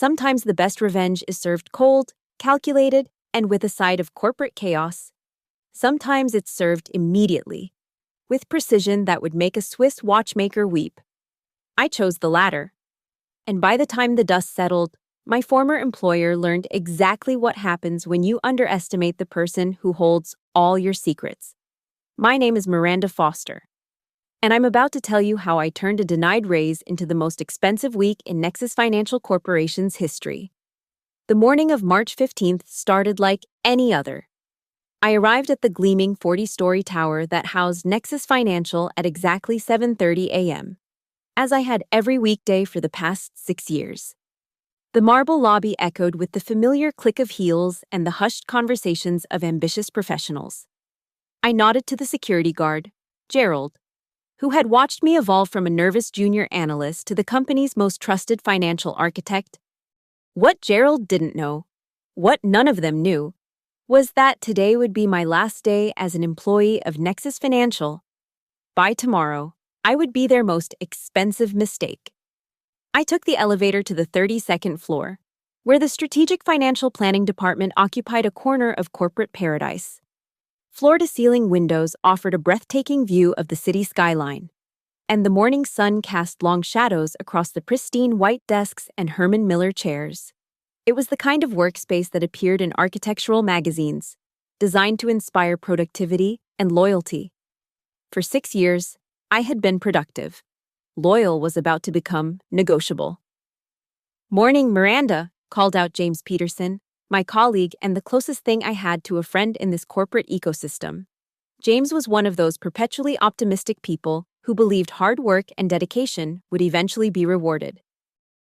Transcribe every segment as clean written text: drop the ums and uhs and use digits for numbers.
Sometimes the best revenge is served cold, calculated, and with a side of corporate chaos. Sometimes it's served immediately, with precision that would make a Swiss watchmaker weep. I chose the latter. And by the time the dust settled, my former employer learned exactly what happens when you underestimate the person who holds all your secrets. My name is Miranda Foster, and I'm about to tell you how I turned a denied raise into the most expensive week in Nexus Financial Corporation's history. The morning of March 15th started like any other. I arrived at the gleaming 40-story tower that housed Nexus Financial at exactly 7:30 a.m., as I had every weekday for the past 6 years. The marble lobby echoed with the familiar click of heels and the hushed conversations of ambitious professionals. I nodded to the security guard, Gerald, who had watched me evolve from a nervous junior analyst to the company's most trusted financial architect. What Gerald didn't know, what none of them knew, was that today would be my last day as an employee of Nexus Financial. By tomorrow, I would be their most expensive mistake. I took the elevator to the 32nd floor, where the Strategic Financial Planning Department occupied a corner of corporate paradise. Floor-to-ceiling windows offered a breathtaking view of the city skyline, and the morning sun cast long shadows across the pristine white desks and Herman Miller chairs. It was the kind of workspace that appeared in architectural magazines, designed to inspire productivity and loyalty. For 6 years, I had been productive. Loyal was about to become negotiable. "Morning, Miranda," called out James Peterson, my colleague and the closest thing I had to a friend in this corporate ecosystem. James was one of those perpetually optimistic people who believed hard work and dedication would eventually be rewarded.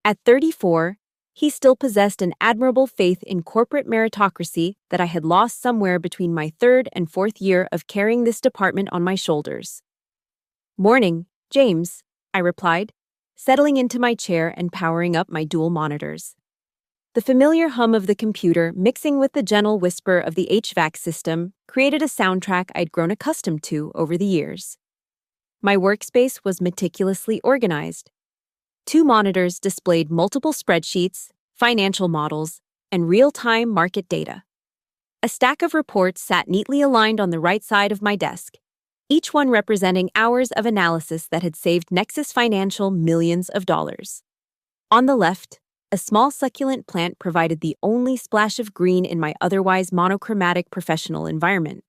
At 34, he still possessed an admirable faith in corporate meritocracy that I had lost somewhere between my 3rd and 4th year of carrying this department on my shoulders. "Morning, James," I replied, settling into my chair and powering up my dual monitors. The familiar hum of the computer mixing with the gentle whisper of the HVAC system created a soundtrack I'd grown accustomed to over the years. My workspace was meticulously organized. 2 monitors displayed multiple spreadsheets, financial models, and real-time market data. A stack of reports sat neatly aligned on the right side of my desk, each one representing hours of analysis that had saved Nexus Financial millions of dollars. On the left, a small succulent plant provided the only splash of green in my otherwise monochromatic professional environment.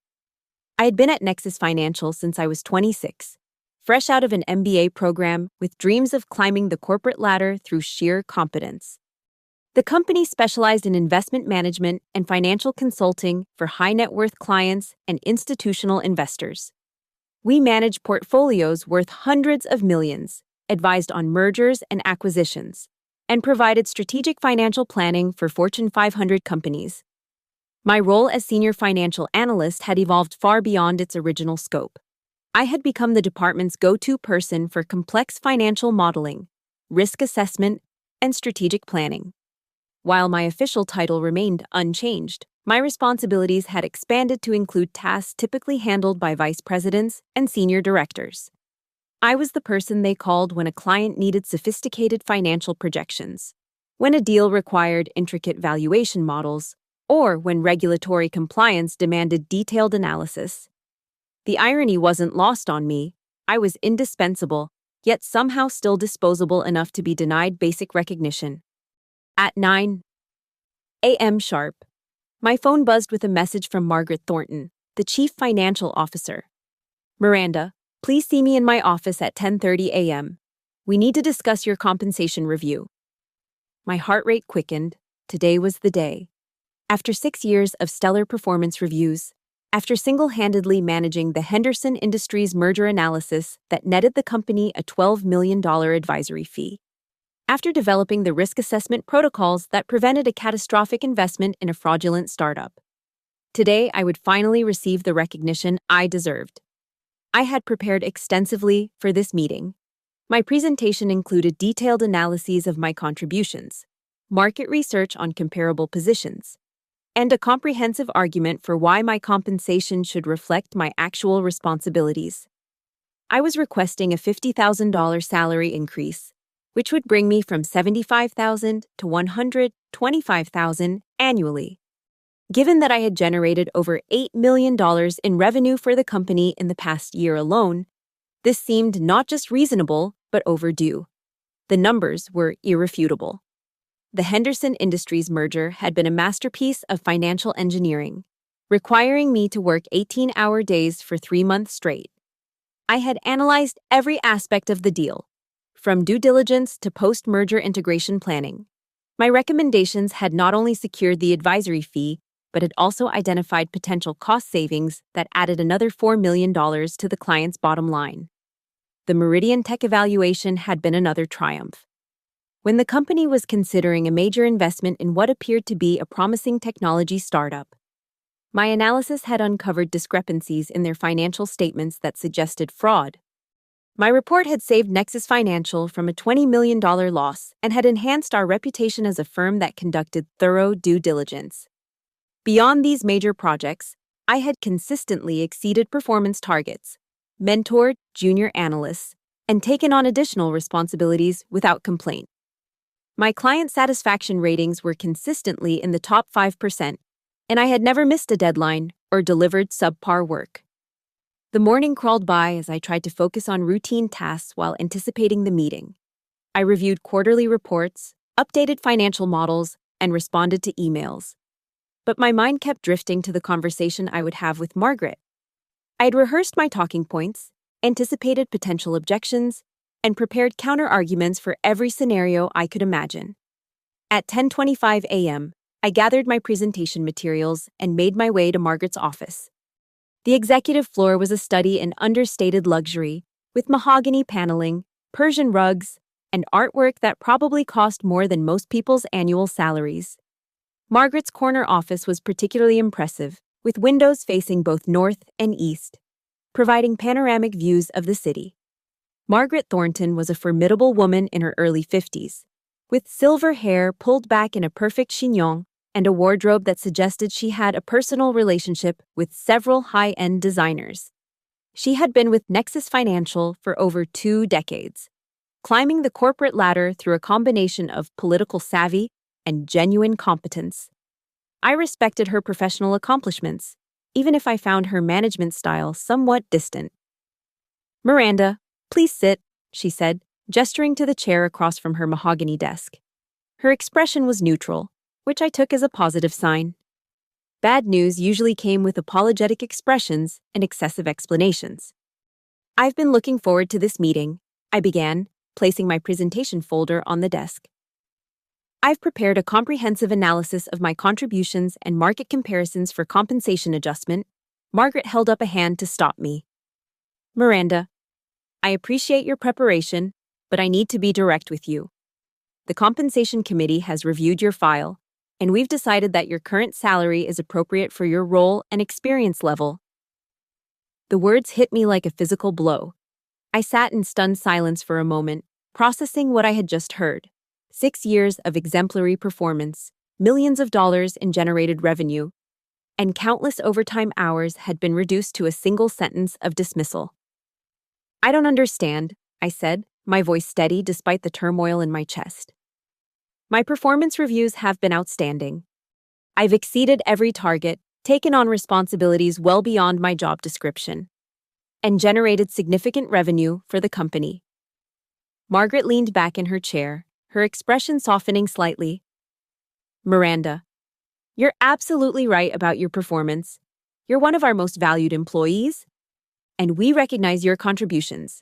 I had been at Nexus Financial since I was 26, fresh out of an MBA program with dreams of climbing the corporate ladder through sheer competence. The company specialized in investment management and financial consulting for high-net-worth clients and institutional investors. We managed portfolios worth hundreds of millions, advised on mergers and acquisitions, and provided strategic financial planning for Fortune 500 companies. My role as senior financial analyst had evolved far beyond its original scope. I had become the department's go-to person for complex financial modeling, risk assessment, and strategic planning. While my official title remained unchanged, my responsibilities had expanded to include tasks typically handled by vice presidents and senior directors. I was the person they called when a client needed sophisticated financial projections, when a deal required intricate valuation models, or when regulatory compliance demanded detailed analysis. The irony wasn't lost on me. I was indispensable, yet somehow still disposable enough to be denied basic recognition. At 9 a.m. sharp, my phone buzzed with a message from Margaret Thornton, the Chief Financial Officer. "Miranda, please see me in my office at 10:30 a.m. We need to discuss your compensation review." My heart rate quickened. Today was the day. After 6 years of stellar performance reviews, after single-handedly managing the Henderson Industries merger analysis that netted the company a $12 million advisory fee, after developing the risk assessment protocols that prevented a catastrophic investment in a fraudulent startup, today I would finally receive the recognition I deserved. I had prepared extensively for this meeting. My presentation included detailed analyses of my contributions, market research on comparable positions, and a comprehensive argument for why my compensation should reflect my actual responsibilities. I was requesting a $50,000 salary increase, which would bring me from $75,000 to $125,000 annually. Given that I had generated over $8 million in revenue for the company in the past year alone, this seemed not just reasonable, but overdue. The numbers were irrefutable. The Henderson Industries merger had been a masterpiece of financial engineering, requiring me to work 18-hour days for 3 months straight. I had analyzed every aspect of the deal, from due diligence to post-merger integration planning. My recommendations had not only secured the advisory fee, but had also identified potential cost savings that added another $4 million to the client's bottom line. The Meridian Tech evaluation had been another triumph. When the company was considering a major investment in what appeared to be a promising technology startup, my analysis had uncovered discrepancies in their financial statements that suggested fraud. My report had saved Nexus Financial from a $20 million loss and had enhanced our reputation as a firm that conducted thorough due diligence. Beyond these major projects, I had consistently exceeded performance targets, mentored junior analysts, and taken on additional responsibilities without complaint. My client satisfaction ratings were consistently in the top 5%, and I had never missed a deadline or delivered subpar work. The morning crawled by as I tried to focus on routine tasks while anticipating the meeting. I reviewed quarterly reports, updated financial models, and responded to emails. But my mind kept drifting to the conversation I would have with Margaret. I had rehearsed my talking points, anticipated potential objections, and prepared counter-arguments for every scenario I could imagine. At 10:25 a.m., I gathered my presentation materials and made my way to Margaret's office. The executive floor was a study in understated luxury, with mahogany paneling, Persian rugs, and artwork that probably cost more than most people's annual salaries. Margaret's corner office was particularly impressive, with windows facing both north and east, providing panoramic views of the city. Margaret Thornton was a formidable woman in her early 50s, with silver hair pulled back in a perfect chignon and a wardrobe that suggested she had a personal relationship with several high-end designers. She had been with Nexus Financial for over 2 decades, climbing the corporate ladder through a combination of political savvy and genuine competence. I respected her professional accomplishments, even if I found her management style somewhat distant. "Miranda, please sit," she said, gesturing to the chair across from her mahogany desk. Her expression was neutral, which I took as a positive sign. Bad news usually came with apologetic expressions and excessive explanations. "I've been looking forward to this meeting," I began, placing my presentation folder on the desk. "I've prepared a comprehensive analysis of my contributions and market comparisons for compensation adjustment." Margaret held up a hand to stop me. "Miranda, I appreciate your preparation, but I need to be direct with you. The compensation committee has reviewed your file, and we've decided that your current salary is appropriate for your role and experience level." The words hit me like a physical blow. I sat in stunned silence for a moment, processing what I had just heard. 6 years of exemplary performance, millions of dollars in generated revenue, and countless overtime hours had been reduced to a single sentence of dismissal. "I don't understand," I said, my voice steady despite the turmoil in my chest. "My performance reviews have been outstanding. I've exceeded every target, taken on responsibilities well beyond my job description, and generated significant revenue for the company." Margaret leaned back in her chair, her expression softening slightly. "Miranda, you're absolutely right about your performance. You're one of our most valued employees, and we recognize your contributions.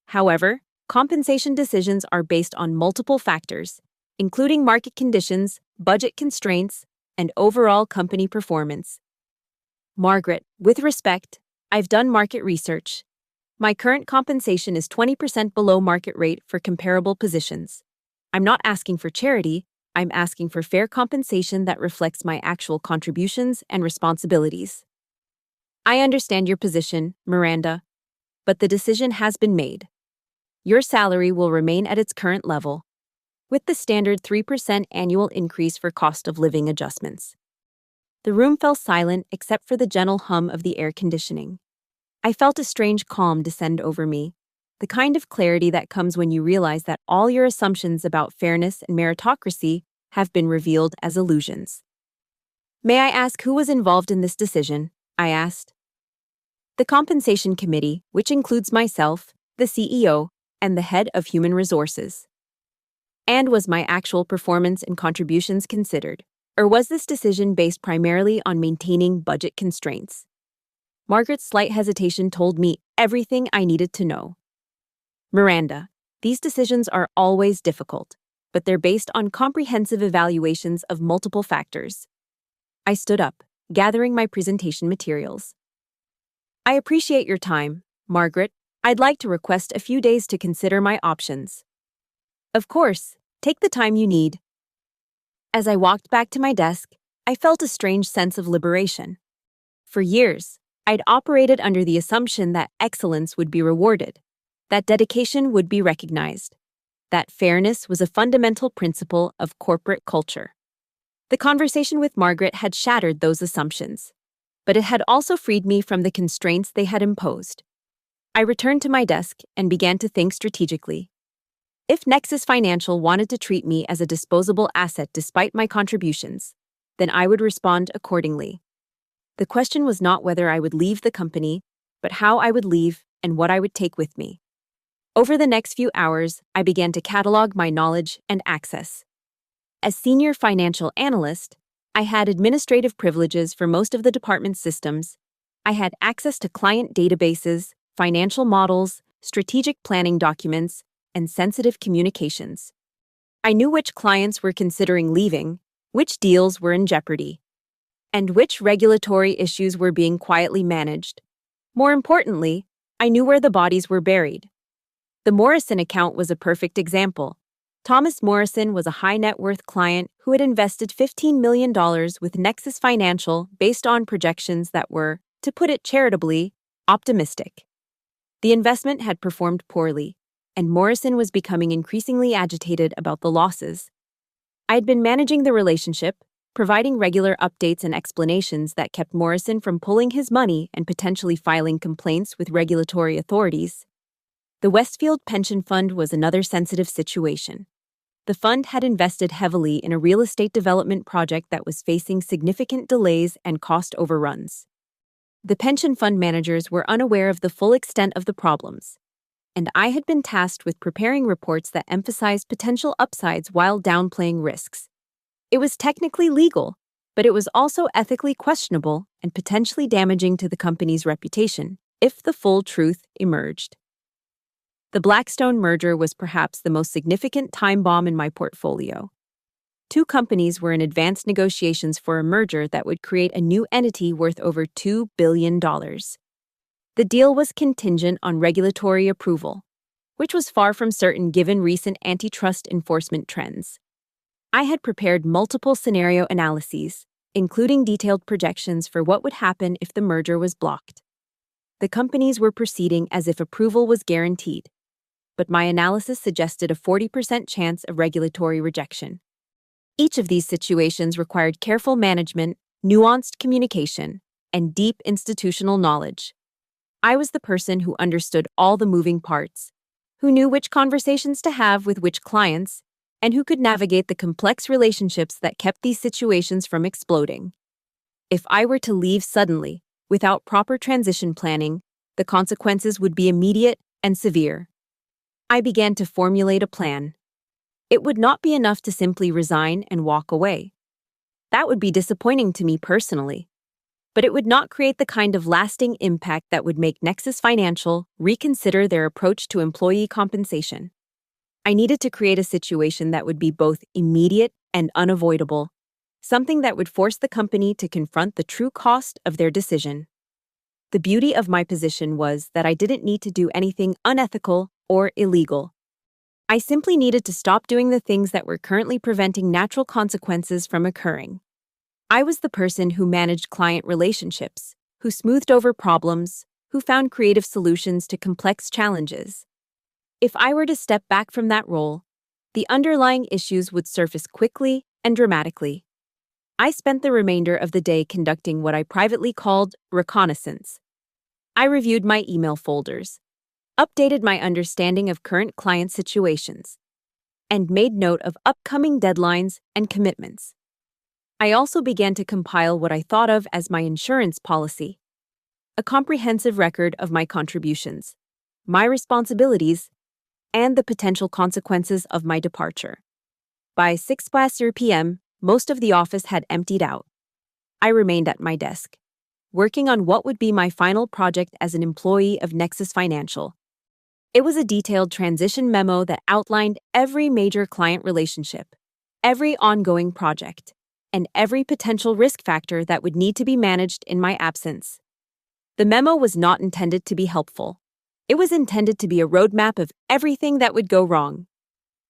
However, compensation decisions are based on multiple factors, including market conditions, budget constraints, and overall company performance. Margaret, with respect, I've done market research. My current compensation is 20% below market rate for comparable positions. I'm not asking for charity, I'm asking for fair compensation that reflects my actual contributions and responsibilities. I understand your position, Miranda, but the decision has been made. Your salary will remain at its current level, with the standard 3% annual increase for cost of living adjustments." The room fell silent except for the gentle hum of the air conditioning. I felt a strange calm descend over me, the kind of clarity that comes when you realize that all your assumptions about fairness and meritocracy have been revealed as illusions. "May I ask who was involved in this decision?" I asked. "The compensation committee, which includes myself, the CEO, and the head of human resources." "And was my actual performance and contributions considered? Or was this decision based primarily on maintaining budget constraints?" Margaret's slight hesitation told me everything I needed to know. "Miranda, these decisions are always difficult, but they're based on comprehensive evaluations of multiple factors." I stood up, gathering my presentation materials. "I appreciate your time, Margaret. I'd like to request a few days to consider my options." "Of course, take the time you need." As I walked back to my desk, I felt a strange sense of liberation. For years, I'd operated under the assumption that excellence would be rewarded, that dedication would be recognized, that fairness was a fundamental principle of corporate culture. The conversation with Margaret had shattered those assumptions, but it had also freed me from the constraints they had imposed. I returned to my desk and began to think strategically. If Nexus Financial wanted to treat me as a disposable asset despite my contributions, then I would respond accordingly. The question was not whether I would leave the company, but how I would leave and what I would take with me. Over the next few hours, I began to catalog my knowledge and access. As senior financial analyst, I had administrative privileges for most of the department's systems. I had access to client databases, financial models, strategic planning documents, and sensitive communications. I knew which clients were considering leaving, which deals were in jeopardy, and which regulatory issues were being quietly managed. More importantly, I knew where the bodies were buried. The Morrison account was a perfect example. Thomas Morrison was a high-net-worth client who had invested $15 million with Nexus Financial based on projections that were, to put it charitably, optimistic. The investment had performed poorly, and Morrison was becoming increasingly agitated about the losses. I had been managing the relationship, providing regular updates and explanations that kept Morrison from pulling his money and potentially filing complaints with regulatory authorities. The Westfield Pension Fund was another sensitive situation. The fund had invested heavily in a real estate development project that was facing significant delays and cost overruns. The pension fund managers were unaware of the full extent of the problems, and I had been tasked with preparing reports that emphasized potential upsides while downplaying risks. It was technically legal, but it was also ethically questionable and potentially damaging to the company's reputation if the full truth emerged. The Blackstone merger was perhaps the most significant time bomb in my portfolio. Two companies were in advanced negotiations for a merger that would create a new entity worth over $2 billion. The deal was contingent on regulatory approval, which was far from certain given recent antitrust enforcement trends. I had prepared multiple scenario analyses, including detailed projections for what would happen if the merger was blocked. The companies were proceeding as if approval was guaranteed, but my analysis suggested a 40% chance of regulatory rejection. Each of these situations required careful management, nuanced communication, and deep institutional knowledge. I was the person who understood all the moving parts, who knew which conversations to have with which clients, and who could navigate the complex relationships that kept these situations from exploding. If I were to leave suddenly, without proper transition planning, the consequences would be immediate and severe. I began to formulate a plan. It would not be enough to simply resign and walk away. That would be disappointing to me personally, but it would not create the kind of lasting impact that would make Nexus Financial reconsider their approach to employee compensation. I needed to create a situation that would be both immediate and unavoidable, something that would force the company to confront the true cost of their decision. The beauty of my position was that I didn't need to do anything unethical or illegal. I simply needed to stop doing the things that were currently preventing natural consequences from occurring. I was the person who managed client relationships, who smoothed over problems, who found creative solutions to complex challenges. If I were to step back from that role, the underlying issues would surface quickly and dramatically. I spent the remainder of the day conducting what I privately called reconnaissance. I reviewed my email folders. updated my understanding of current client situations, and made note of upcoming deadlines and commitments. I also began to compile what I thought of as my insurance policy, a comprehensive record of my contributions, my responsibilities, and the potential consequences of my departure. By 6 p.m., most of the office had emptied out. I remained at my desk, working on what would be my final project as an employee of Nexus Financial. It was a detailed transition memo that outlined every major client relationship, every ongoing project, and every potential risk factor that would need to be managed in my absence. The memo was not intended to be helpful. It was intended to be a roadmap of everything that would go wrong.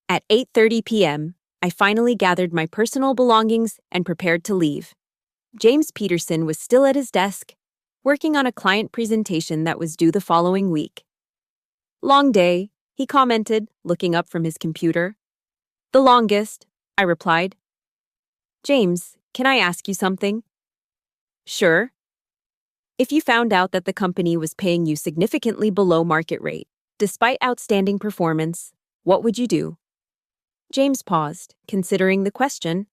At 8:30 p.m., I finally gathered my personal belongings and prepared to leave. James Peterson was still at his desk, working on a client presentation that was due the following week. "Long day," he commented, looking up from his computer. "The longest," I replied. "James, can I ask you something?" "Sure." "If you found out that the company was paying you significantly below market rate, despite outstanding performance, what would you do?" James paused, considering the question.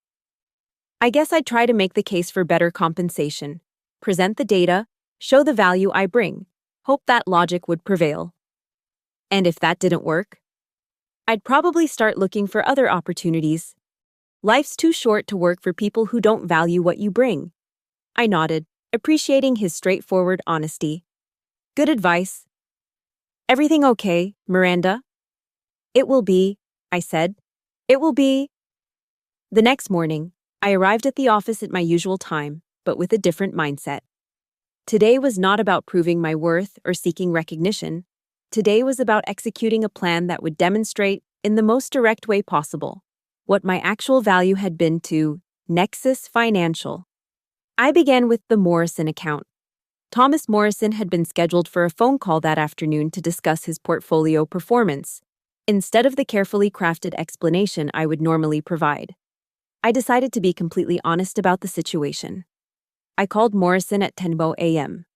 "I guess I'd try to make the case for better compensation, present the data, show the value I bring, hope that logic would prevail. And if that didn't work, I'd probably start looking for other opportunities. Life's too short to work for people who don't value what you bring." I nodded, appreciating his straightforward honesty. "Good advice." "Everything okay, Miranda?" "It will be," I said. "It will be." The next morning, I arrived at the office at my usual time, but with a different mindset. Today was not about proving my worth or seeking recognition. Today was about executing a plan that would demonstrate, in the most direct way possible, what my actual value had been to Nexus Financial. I began with the Morrison account. Thomas Morrison had been scheduled for a phone call that afternoon to discuss his portfolio performance, instead of the carefully crafted explanation I would normally provide. I decided to be completely honest about the situation. I called Morrison at 10 a.m.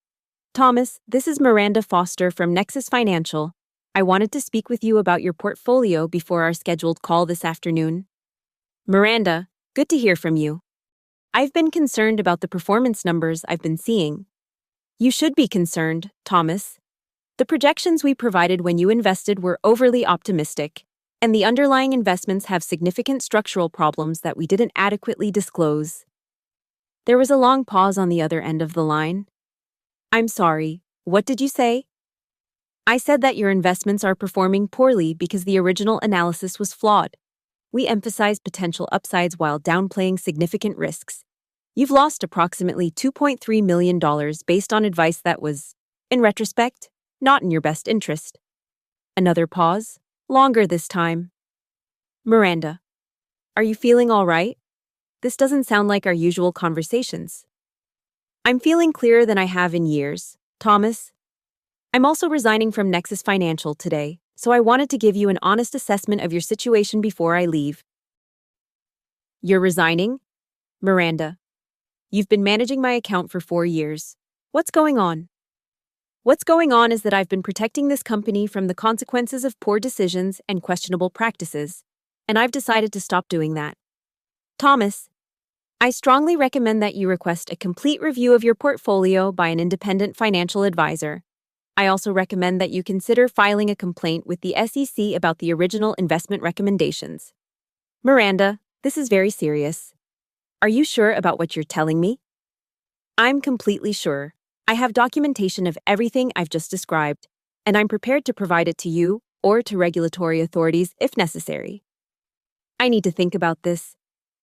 "Thomas, this is Miranda Foster from Nexus Financial. I wanted to speak with you about your portfolio before our scheduled call this afternoon." "Miranda, good to hear from you. I've been concerned about the performance numbers I've been seeing." "You should be concerned, Thomas. The projections we provided when you invested were overly optimistic, and the underlying investments have significant structural problems that we didn't adequately disclose." There was a long pause on the other end of the line. "I'm sorry, what did you say?" "I said that your investments are performing poorly because the original analysis was flawed. We emphasized potential upsides while downplaying significant risks. You've lost approximately $2.3 million based on advice that was, in retrospect, not in your best interest." Another pause, longer this time. "Miranda, are you feeling all right? This doesn't sound like our usual conversations." "I'm feeling clearer than I have in years, Thomas. I'm also resigning from Nexus Financial today, so I wanted to give you an honest assessment of your situation before I leave." "You're resigning?" "Miranda, you've been managing my account for 4 years. What's going on?" "What's going on is that I've been protecting this company from the consequences of poor decisions and questionable practices, and I've decided to stop doing that." "Thomas, I strongly recommend that you request a complete review of your portfolio by an independent financial advisor. I also recommend that you consider filing a complaint with the SEC about the original investment recommendations." "Miranda, this is very serious. Are you sure about what you're telling me?" "I'm completely sure. I have documentation of everything I've just described, and I'm prepared to provide it to you or to regulatory authorities if necessary." "I need to think about this.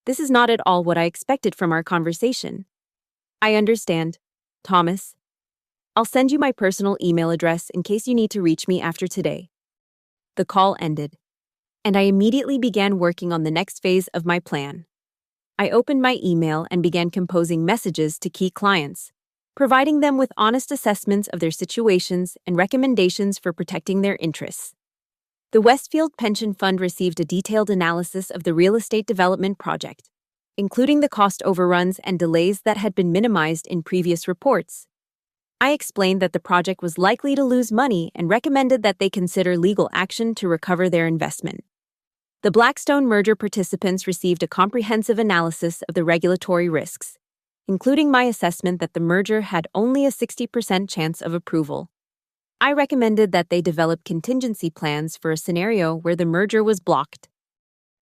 This is not at all what I expected from our conversation." "I understand, Thomas. I'll send you my personal email address in case you need to reach me after today." The call ended, and I immediately began working on the next phase of my plan. I opened my email and began composing messages to key clients, providing them with honest assessments of their situations and recommendations for protecting their interests. The Westfield Pension Fund received a detailed analysis of the real estate development project, including the cost overruns and delays that had been minimized in previous reports. I explained that the project was likely to lose money and recommended that they consider legal action to recover their investment. The Blackstone merger participants received a comprehensive analysis of the regulatory risks, including my assessment that the merger had only a 60% chance of approval. I recommended that they develop contingency plans for a scenario where the merger was blocked.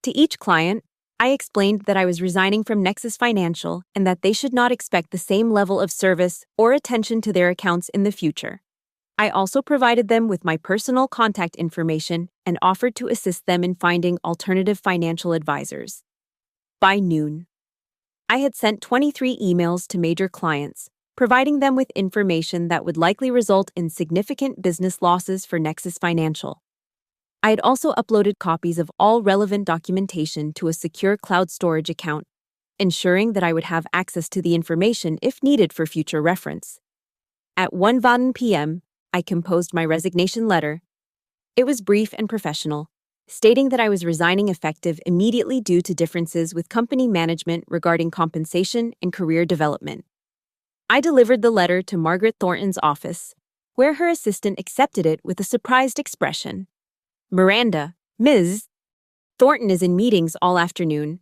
To each client, I explained that I was resigning from Nexus Financial and that they should not expect the same level of service or attention to their accounts in the future. I also provided them with my personal contact information and offered to assist them in finding alternative financial advisors. By noon, I had sent 23 emails to major clients, providing them with information that would likely result in significant business losses for Nexus Financial. I had also uploaded copies of all relevant documentation to a secure cloud storage account, ensuring that I would have access to the information if needed for future reference. At 1:00 p.m., I composed my resignation letter. It was brief and professional, stating that I was resigning effective immediately due to differences with company management regarding compensation and career development. I delivered the letter to Margaret Thornton's office, where her assistant accepted it with a surprised expression. "Miranda, Ms. Thornton is in meetings all afternoon.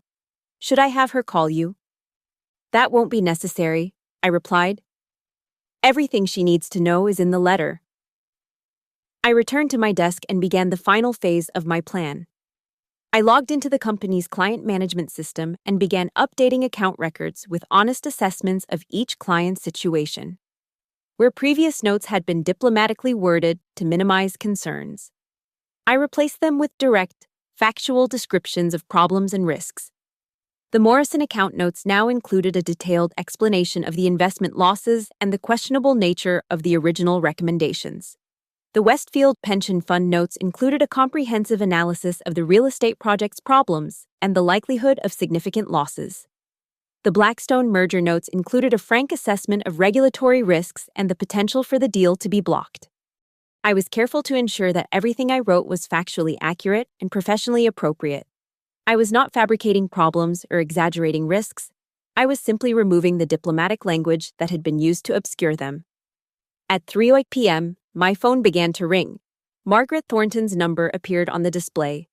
Should I have her call you?" "That won't be necessary," I replied. "Everything she needs to know is in the letter." I returned to my desk and began the final phase of my plan. I logged into the company's client management system and began updating account records with honest assessments of each client's situation, where previous notes had been diplomatically worded to minimize concerns. I replaced them with direct, factual descriptions of problems and risks. The Morrison account notes now included a detailed explanation of the investment losses and the questionable nature of the original recommendations. The Westfield Pension Fund notes included a comprehensive analysis of the real estate project's problems and the likelihood of significant losses. The Blackstone merger notes included a frank assessment of regulatory risks and the potential for the deal to be blocked. I was careful to ensure that everything I wrote was factually accurate and professionally appropriate. I was not fabricating problems or exaggerating risks. I was simply removing the diplomatic language that had been used to obscure them. At 3:00 p.m., my phone began to ring. Margaret Thornton's number appeared on the display.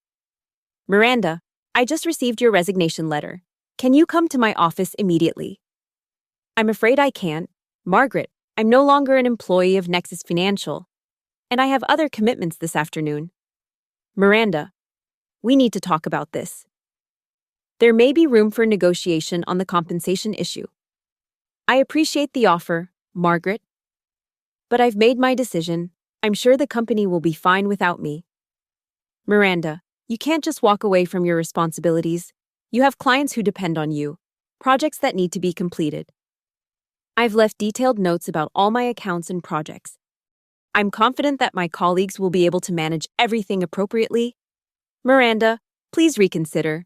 "Miranda, I just received your resignation letter. Can you come to my office immediately?" "I'm afraid I can't. Margaret, I'm no longer an employee of Nexus Financial, and I have other commitments this afternoon." "Miranda, we need to talk about this. There may be room for negotiation on the compensation issue. I appreciate the offer, Margaret, but I've made my decision. I'm sure the company will be fine without me." "Miranda, you can't just walk away from your responsibilities. You have clients who depend on you, projects that need to be completed. I've left detailed notes about all my accounts and projects. I'm confident that my colleagues will be able to manage everything appropriately. Miranda, please reconsider.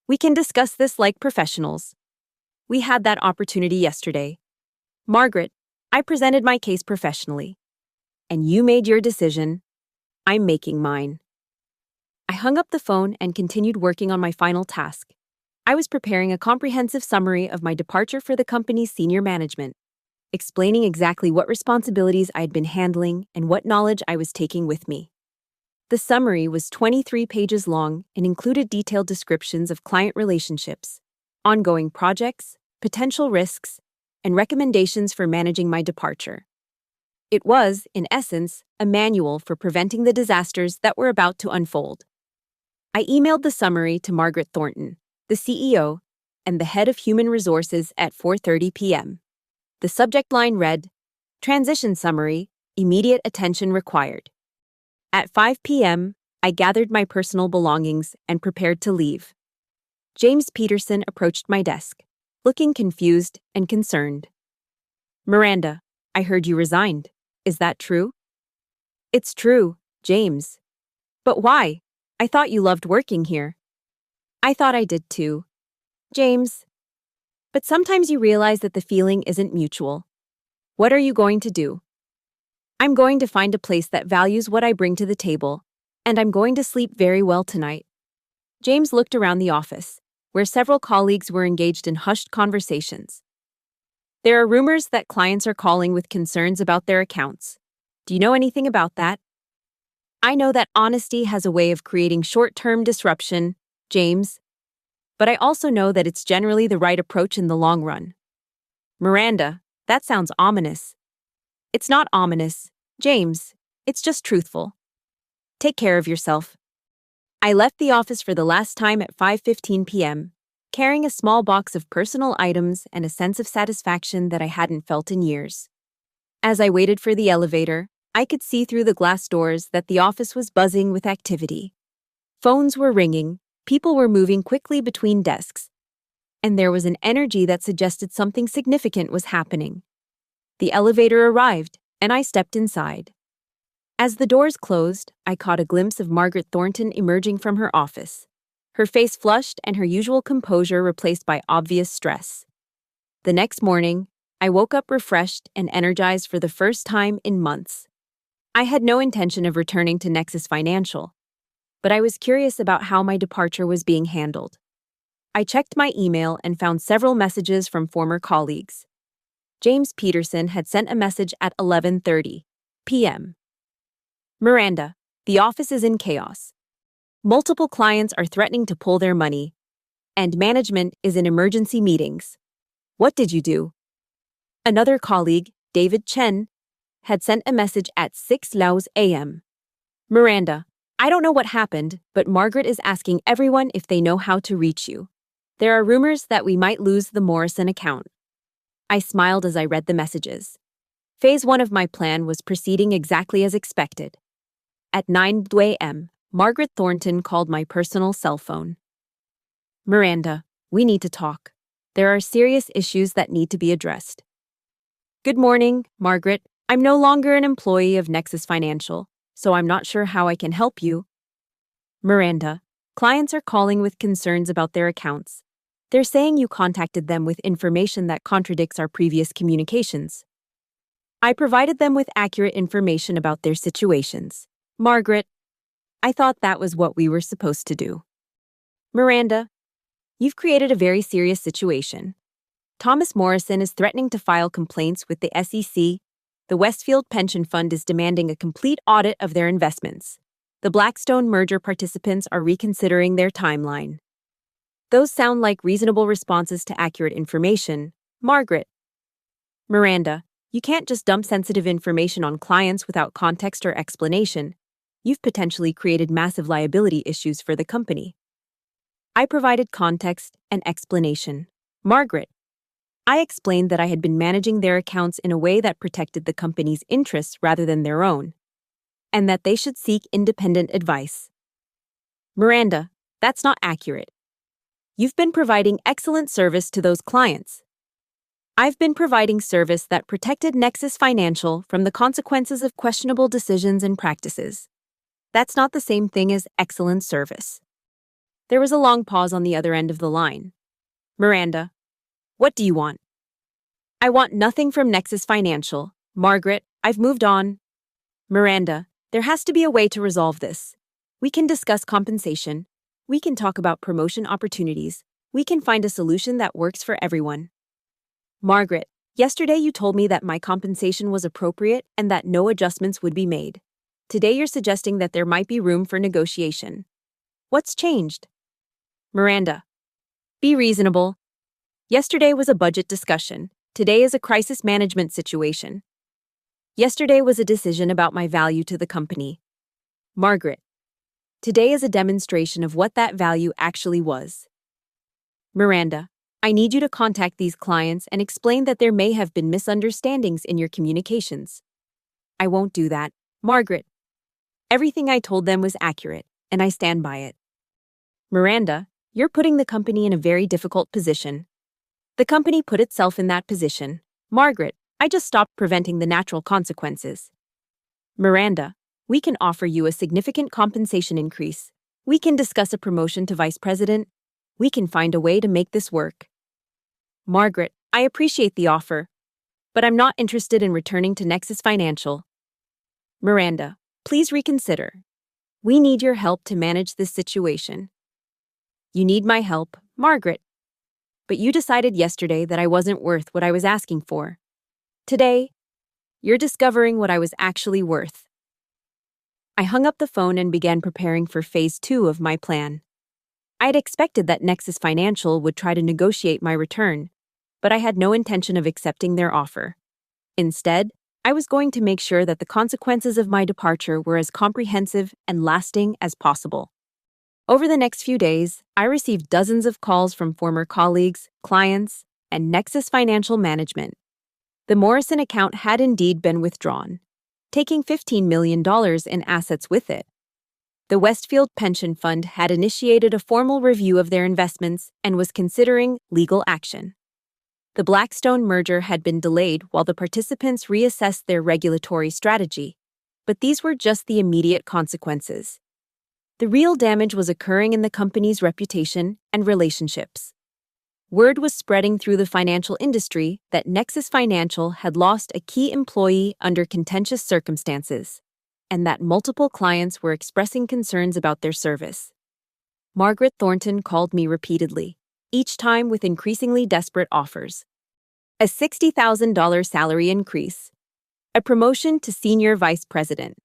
We can discuss this like professionals. We had that opportunity yesterday. Margaret, I presented my case professionally. And you made your decision. I'm making mine." I hung up the phone and continued working on my final task. I was preparing a comprehensive summary of my departure for the company's senior management, explaining exactly what responsibilities I had been handling and what knowledge I was taking with me. The summary was 23 pages long and included detailed descriptions of client relationships, ongoing projects, potential risks, and recommendations for managing my departure. It was, in essence, a manual for preventing the disasters that were about to unfold. I emailed the summary to Margaret Thornton, the CEO, and the head of human resources at 4:30 p.m. The subject line read, "Transition Summary, Immediate Attention Required." At 5 p.m., I gathered my personal belongings and prepared to leave. James Peterson approached my desk, looking confused and concerned. "Miranda, I heard you resigned. Is that true?" "It's true, James. But why? I thought you loved working here." "I thought I did too, James. But sometimes you realize that the feeling isn't mutual. What are you going to do?" "I'm going to find a place that values what I bring to the table, and I'm going to sleep very well tonight." James looked around the office, where several colleagues were engaged in hushed conversations. There are rumors that clients are calling with concerns about their accounts. Do you know anything about that? I know that honesty has a way of creating short-term disruption, James, but I also know that it's generally the right approach in the long run. Miranda, that sounds ominous. It's not ominous, James. It's just truthful. Take care of yourself. I left the office for the last time at 5:15 p.m., carrying a small box of personal items and a sense of satisfaction that I hadn't felt in years. As I waited for the elevator, I could see through the glass doors that the office was buzzing with activity. Phones were ringing, people were moving quickly between desks, and there was an energy that suggested something significant was happening. The elevator arrived, and I stepped inside. As the doors closed, I caught a glimpse of Margaret Thornton emerging from her office, her face flushed and her usual composure replaced by obvious stress. The next morning, I woke up refreshed and energized for the first time in months. I had no intention of returning to Nexus Financial, but I was curious about how my departure was being handled. I checked my email and found several messages from former colleagues. James Peterson had sent a message at 11:30 p.m. Miranda, the office is in chaos. Multiple clients are threatening to pull their money, and management is in emergency meetings. What did you do? Another colleague, David Chen, had sent a message at 6:00 a.m. Miranda, I don't know what happened, but Margaret is asking everyone if they know how to reach you. There are rumors that we might lose the Morrison account. I smiled as I read the messages. Phase 1 of my plan was proceeding exactly as expected. At 9:00 a.m., Margaret Thornton called my personal cell phone. Miranda, we need to talk. There are serious issues that need to be addressed. Good morning, Margaret. I'm no longer an employee of Nexus Financial, so I'm not sure how I can help you. Miranda, clients are calling with concerns about their accounts. They're saying you contacted them with information that contradicts our previous communications. I provided them with accurate information about their situations. Margaret, I thought that was what we were supposed to do. Miranda, you've created a very serious situation. Thomas Morrison is threatening to file complaints with the SEC. The Westfield Pension Fund is demanding a complete audit of their investments. The Blackstone merger participants are reconsidering their timeline. Those sound like reasonable responses to accurate information. Margaret. Miranda, you can't just dump sensitive information on clients without context or explanation. You've potentially created massive liability issues for the company. I provided context and explanation. Margaret, I explained that I had been managing their accounts in a way that protected the company's interests rather than their own, and that they should seek independent advice. Miranda, that's not accurate. You've been providing excellent service to those clients. I've been providing service that protected Nexus Financial from the consequences of questionable decisions and practices. That's not the same thing as excellent service. There was a long pause on the other end of the line. Miranda, what do you want? I want nothing from Nexus Financial. Margaret, I've moved on. Miranda, there has to be a way to resolve this. We can discuss compensation. We can talk about promotion opportunities. We can find a solution that works for everyone. Margaret, yesterday you told me that my compensation was appropriate and that no adjustments would be made. Today you're suggesting that there might be room for negotiation. What's changed? Miranda, be reasonable. Yesterday was a budget discussion. Today is a crisis management situation. Yesterday was a decision about my value to the company. Margaret, today is a demonstration of what that value actually was. Miranda, I need you to contact these clients and explain that there may have been misunderstandings in your communications. I won't do that. Margaret, everything I told them was accurate, and I stand by it. Miranda, you're putting the company in a very difficult position. The company put itself in that position. Margaret, I just stopped preventing the natural consequences. Miranda, we can offer you a significant compensation increase. We can discuss a promotion to vice president. We can find a way to make this work. Margaret, I appreciate the offer, but I'm not interested in returning to Nexus Financial. Miranda, please reconsider. We need your help to manage this situation. You need my help, Margaret. but you decided yesterday that I wasn't worth what I was asking for. Today, you're discovering what I was actually worth. I hung up the phone and began preparing for phase 2 of my plan. I had expected that Nexus Financial would try to negotiate my return, but I had no intention of accepting their offer. Instead, I was going to make sure that the consequences of my departure were as comprehensive and lasting as possible. Over the next few days, I received dozens of calls from former colleagues, clients, and Nexus Financial Management. The Morrison account had indeed been withdrawn, taking $15 million in assets with it. The Westfield Pension Fund had initiated a formal review of their investments and was considering legal action. The Blackstone merger had been delayed while the participants reassessed their regulatory strategy, but these were just the immediate consequences. The real damage was occurring in the company's reputation and relationships. Word was spreading through the financial industry that Nexus Financial had lost a key employee under contentious circumstances, and that multiple clients were expressing concerns about their service. Margaret Thornton called me repeatedly, each time with increasingly desperate offers. A $60,000 salary increase, a promotion to senior vice president,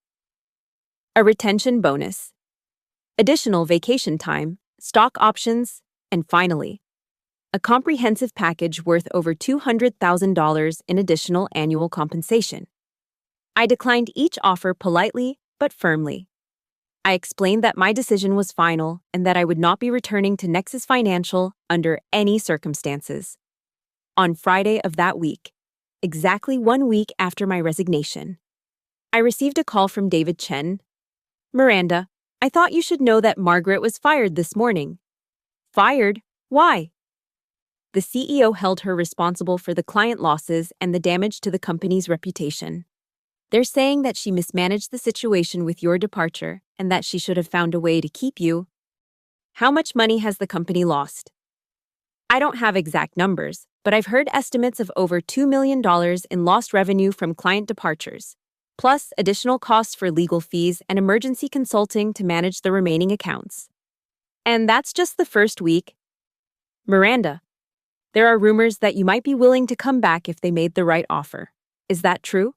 a retention bonus, additional vacation time, stock options, and finally, a comprehensive package worth over $200,000 in additional annual compensation. I declined each offer politely but firmly. I explained that my decision was final and that I would not be returning to Nexus Financial under any circumstances. On Friday of that week, exactly 1 week after my resignation, I received a call from David Chen. "Miranda, I thought you should know that Margaret was fired this morning." "Fired? Why?" The CEO held her responsible for the client losses and the damage to the company's reputation. "They're saying that she mismanaged the situation with your departure and that she should have found a way to keep you." "How much money has the company lost?" "I don't have exact numbers, but I've heard estimates of over $2 million in lost revenue from client departures, plus additional costs for legal fees and emergency consulting to manage the remaining accounts. And that's just the first week." "Miranda, there are rumors that you might be willing to come back if they made the right offer. Is that true?"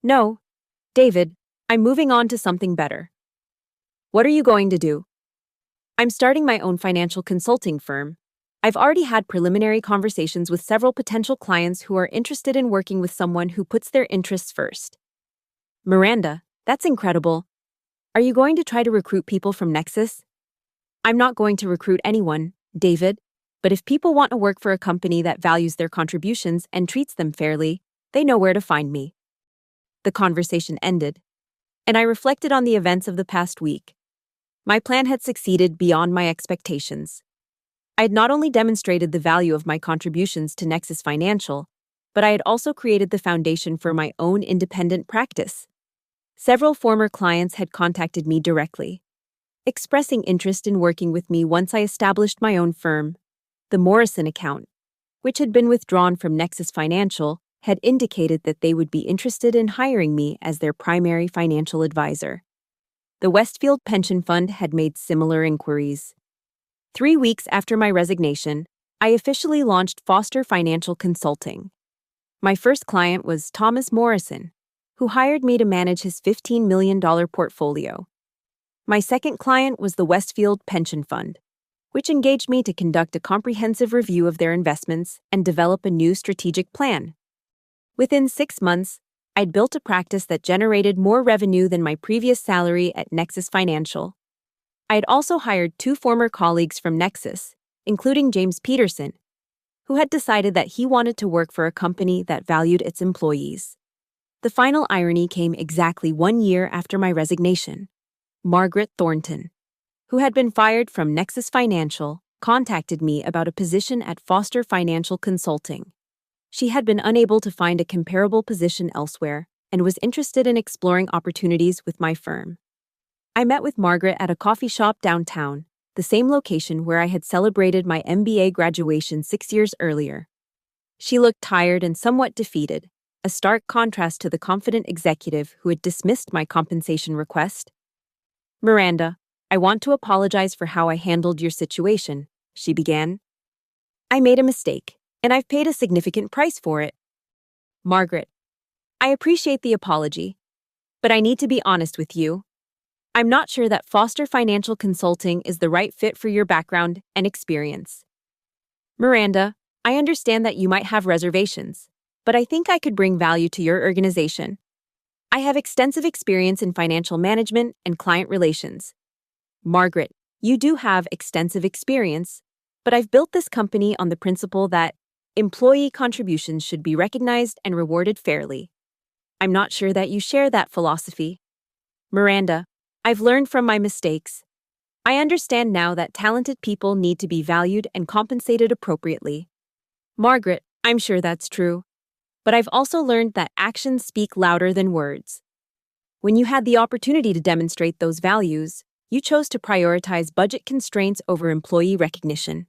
"No, David, I'm moving on to something better." "What are you going to do?" "I'm starting my own financial consulting firm. I've already had preliminary conversations with several potential clients who are interested in working with someone who puts their interests first." "Miranda, that's incredible. Are you going to try to recruit people from Nexus?" "I'm not going to recruit anyone, David, but if people want to work for a company that values their contributions and treats them fairly, they know where to find me." The conversation ended, and I reflected on the events of the past week. My plan had succeeded beyond my expectations. I had not only demonstrated the value of my contributions to Nexus Financial, but I had also created the foundation for my own independent practice. Several former clients had contacted me directly, expressing interest in working with me once I established my own firm. The Morrison account, which had been withdrawn from Nexus Financial, had indicated that they would be interested in hiring me as their primary financial advisor. The Westfield Pension Fund had made similar inquiries. 3 weeks after my resignation, I officially launched Foster Financial Consulting. My first client was Thomas Morrison, who hired me to manage his $15 million portfolio. My second client was the Westfield Pension Fund, which engaged me to conduct a comprehensive review of their investments and develop a new strategic plan. Within 6 months, I'd built a practice that generated more revenue than my previous salary at Nexus Financial. I had also hired 2 former colleagues from Nexus, including James Peterson, who had decided that he wanted to work for a company that valued its employees. The final irony came exactly 1 year after my resignation. Margaret Thornton, who had been fired from Nexus Financial, contacted me about a position at Foster Financial Consulting. She had been unable to find a comparable position elsewhere and was interested in exploring opportunities with my firm. I met with Margaret at a coffee shop downtown, the same location where I had celebrated my MBA graduation 6 years earlier. She looked tired and somewhat defeated, a stark contrast to the confident executive who had dismissed my compensation request. "Miranda, I want to apologize for how I handled your situation," she began. I made a mistake, and I've paid a significant price for it. Margaret, I appreciate the apology, but I need to be honest with you. I'm not sure that Foster Financial Consulting is the right fit for your background and experience. Miranda, I understand that you might have reservations, but I think I could bring value to your organization. I have extensive experience in financial management and client relations. Margaret, you do have extensive experience, but I've built this company on the principle that employee contributions should be recognized and rewarded fairly. I'm not sure that you share that philosophy. Miranda, I've learned from my mistakes. I understand now that talented people need to be valued and compensated appropriately. Margaret, I'm sure that's true. But I've also learned that actions speak louder than words. When you had the opportunity to demonstrate those values, you chose to prioritize budget constraints over employee recognition.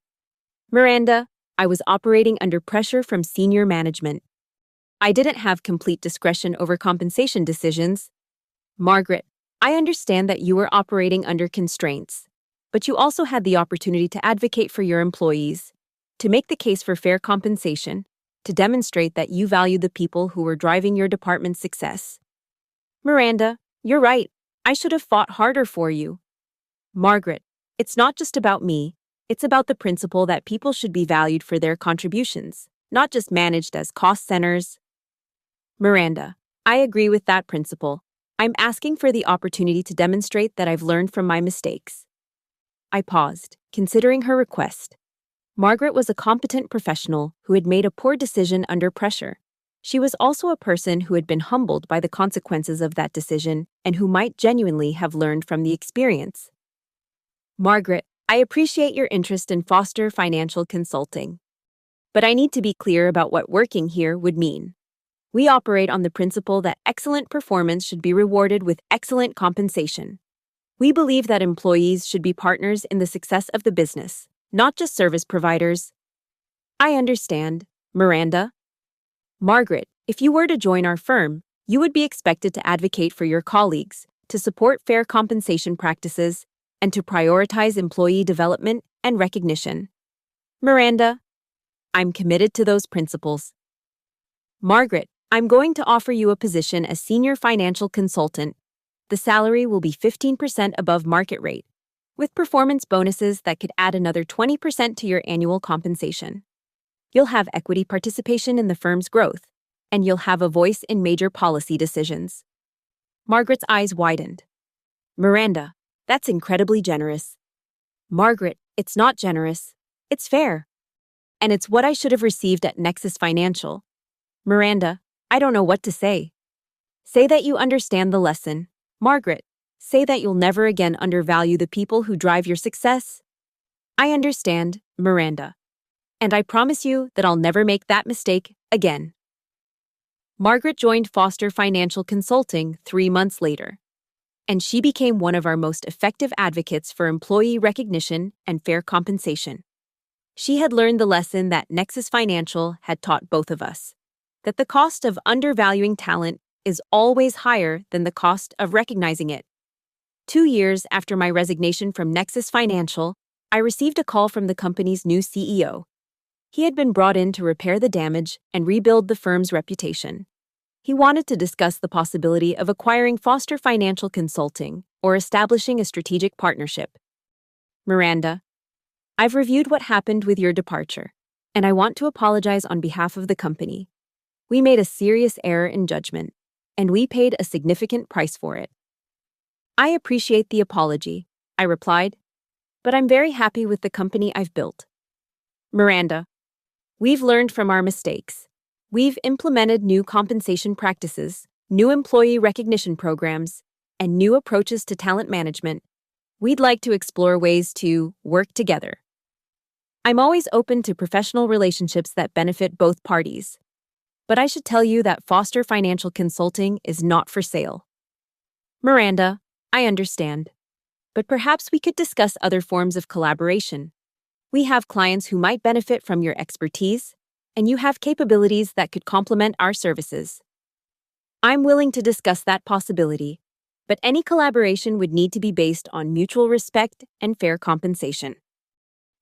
Miranda, I was operating under pressure from senior management. I didn't have complete discretion over compensation decisions. Margaret, I understand that you were operating under constraints, but you also had the opportunity to advocate for your employees, to make the case for fair compensation, to demonstrate that you value the people who were driving your department's success. Miranda, you're right. I should have fought harder for you. Margaret, it's not just about me. It's about the principle that people should be valued for their contributions, not just managed as cost centers. Miranda, I agree with that principle. I'm asking for the opportunity to demonstrate that I've learned from my mistakes. I paused, considering her request. Margaret was a competent professional who had made a poor decision under pressure. She was also a person who had been humbled by the consequences of that decision and who might genuinely have learned from the experience. Margaret, I appreciate your interest in Foster Financial Consulting. But I need to be clear about what working here would mean. We operate on the principle that excellent performance should be rewarded with excellent compensation. We believe that employees should be partners in the success of the business, not just service providers. I understand, Miranda. Margaret, if you were to join our firm, you would be expected to advocate for your colleagues, to support fair compensation practices, and to prioritize employee development and recognition. Miranda, I'm committed to those principles. Margaret, I'm going to offer you a position as senior financial consultant. The salary will be 15% above market rate, with performance bonuses that could add another 20% to your annual compensation. You'll have equity participation in the firm's growth, and you'll have a voice in major policy decisions. Margaret's eyes widened. Miranda, that's incredibly generous. Margaret, it's not generous. It's fair. And it's what I should have received at Nexus Financial. Miranda, I don't know what to say. Say that you understand the lesson. Margaret, say that you'll never again undervalue the people who drive your success. I understand, Miranda. And I promise you that I'll never make that mistake again. Margaret joined Foster Financial Consulting 3 months later, and she became one of our most effective advocates for employee recognition and fair compensation. She had learned the lesson that Nexus Financial had taught both of us, that the cost of undervaluing talent is always higher than the cost of recognizing it. 2 years after my resignation from Nexus Financial, I received a call from the company's new CEO. He had been brought in to repair the damage and rebuild the firm's reputation. He wanted to discuss the possibility of acquiring Foster Financial Consulting or establishing a strategic partnership. Miranda, I've reviewed what happened with your departure, and I want to apologize on behalf of the company. We made a serious error in judgment, and we paid a significant price for it. I appreciate the apology, I replied, but I'm very happy with the company I've built. Miranda, we've learned from our mistakes. We've implemented new compensation practices, new employee recognition programs, and new approaches to talent management. We'd like to explore ways to work together. I'm always open to professional relationships that benefit both parties. But I should tell you that Foster Financial Consulting is not for sale. Miranda, I understand. But perhaps we could discuss other forms of collaboration. We have clients who might benefit from your expertise, and you have capabilities that could complement our services. I'm willing to discuss that possibility, but any collaboration would need to be based on mutual respect and fair compensation.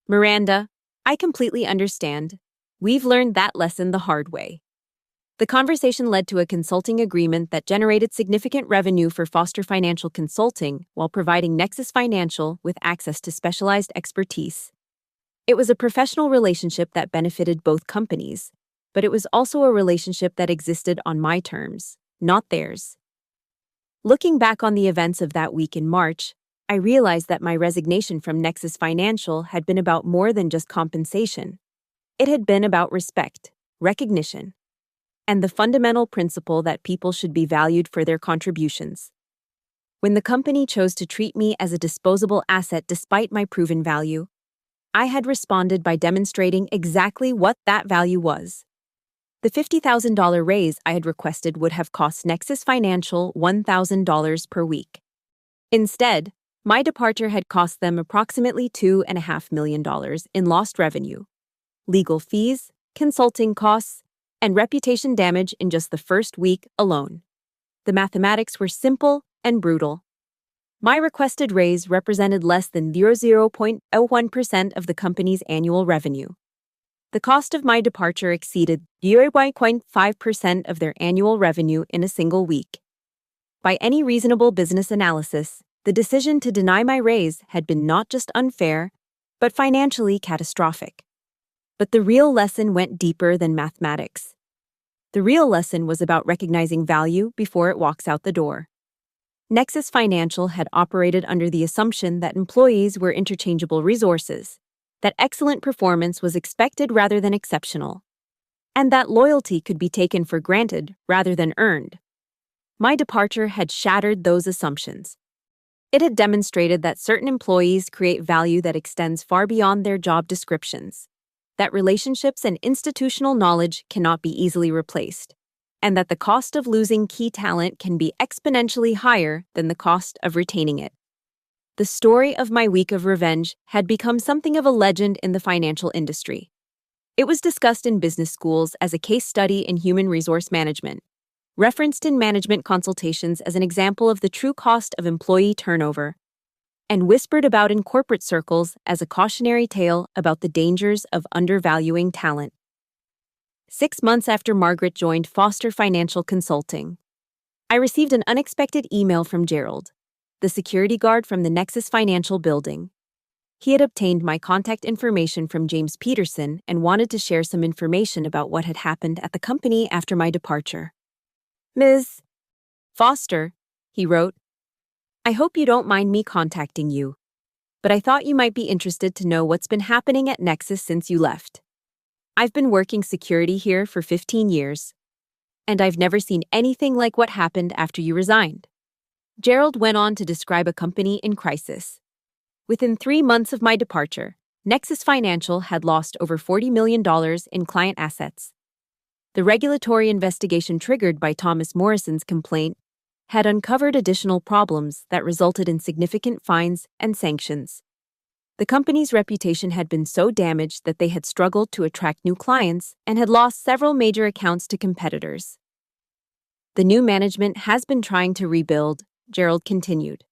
Miranda, I completely understand. We've learned that lesson the hard way. The conversation led to a consulting agreement that generated significant revenue for Foster Financial Consulting while providing Nexus Financial with access to specialized expertise. It was a professional relationship that benefited both companies, but it was also a relationship that existed on my terms, not theirs. Looking back on the events of that week in March, I realized that my resignation from Nexus Financial had been about more than just compensation. It had been about respect, recognition, and the fundamental principle that people should be valued for their contributions. When the company chose to treat me as a disposable asset despite my proven value, I had responded by demonstrating exactly what that value was. The $50,000 raise I had requested would have cost Nexus Financial $1,000 per week. Instead, my departure had cost them approximately $2.5 million in lost revenue, legal fees, consulting costs, and reputation damage in just the first week alone. The mathematics were simple and brutal. My requested raise represented less than 0.01% of the company's annual revenue. The cost of my departure exceeded 0.5% of their annual revenue in a single week. By any reasonable business analysis, the decision to deny my raise had been not just unfair, but financially catastrophic. But the real lesson went deeper than mathematics. The real lesson was about recognizing value before it walks out the door. Nexus Financial had operated under the assumption that employees were interchangeable resources, that excellent performance was expected rather than exceptional, and that loyalty could be taken for granted rather than earned. My departure had shattered those assumptions. It had demonstrated that certain employees create value that extends far beyond their job descriptions, that relationships and institutional knowledge cannot be easily replaced, and that the cost of losing key talent can be exponentially higher than the cost of retaining it. The story of my week of revenge had become something of a legend in the financial industry. It was discussed in business schools as a case study in human resource management, referenced in management consultations as an example of the true cost of employee turnover, and whispered about in corporate circles as a cautionary tale about the dangers of undervaluing talent. 6 months after Margaret joined Foster Financial Consulting, I received an unexpected email from Gerald, the security guard from the Nexus Financial building. He had obtained my contact information from James Peterson and wanted to share some information about what had happened at the company after my departure. "Ms. Foster," he wrote, "I hope you don't mind me contacting you, but I thought you might be interested to know what's been happening at Nexus since you left. I've been working security here for 15 years, and I've never seen anything like what happened after you resigned." Gerald went on to describe a company in crisis. Within 3 months of my departure, Nexus Financial had lost over $40 million in client assets. The regulatory investigation triggered by Thomas Morrison's complaint had uncovered additional problems that resulted in significant fines and sanctions. The company's reputation had been so damaged that they had struggled to attract new clients and had lost several major accounts to competitors. "The new management has been trying to rebuild," Gerald continued.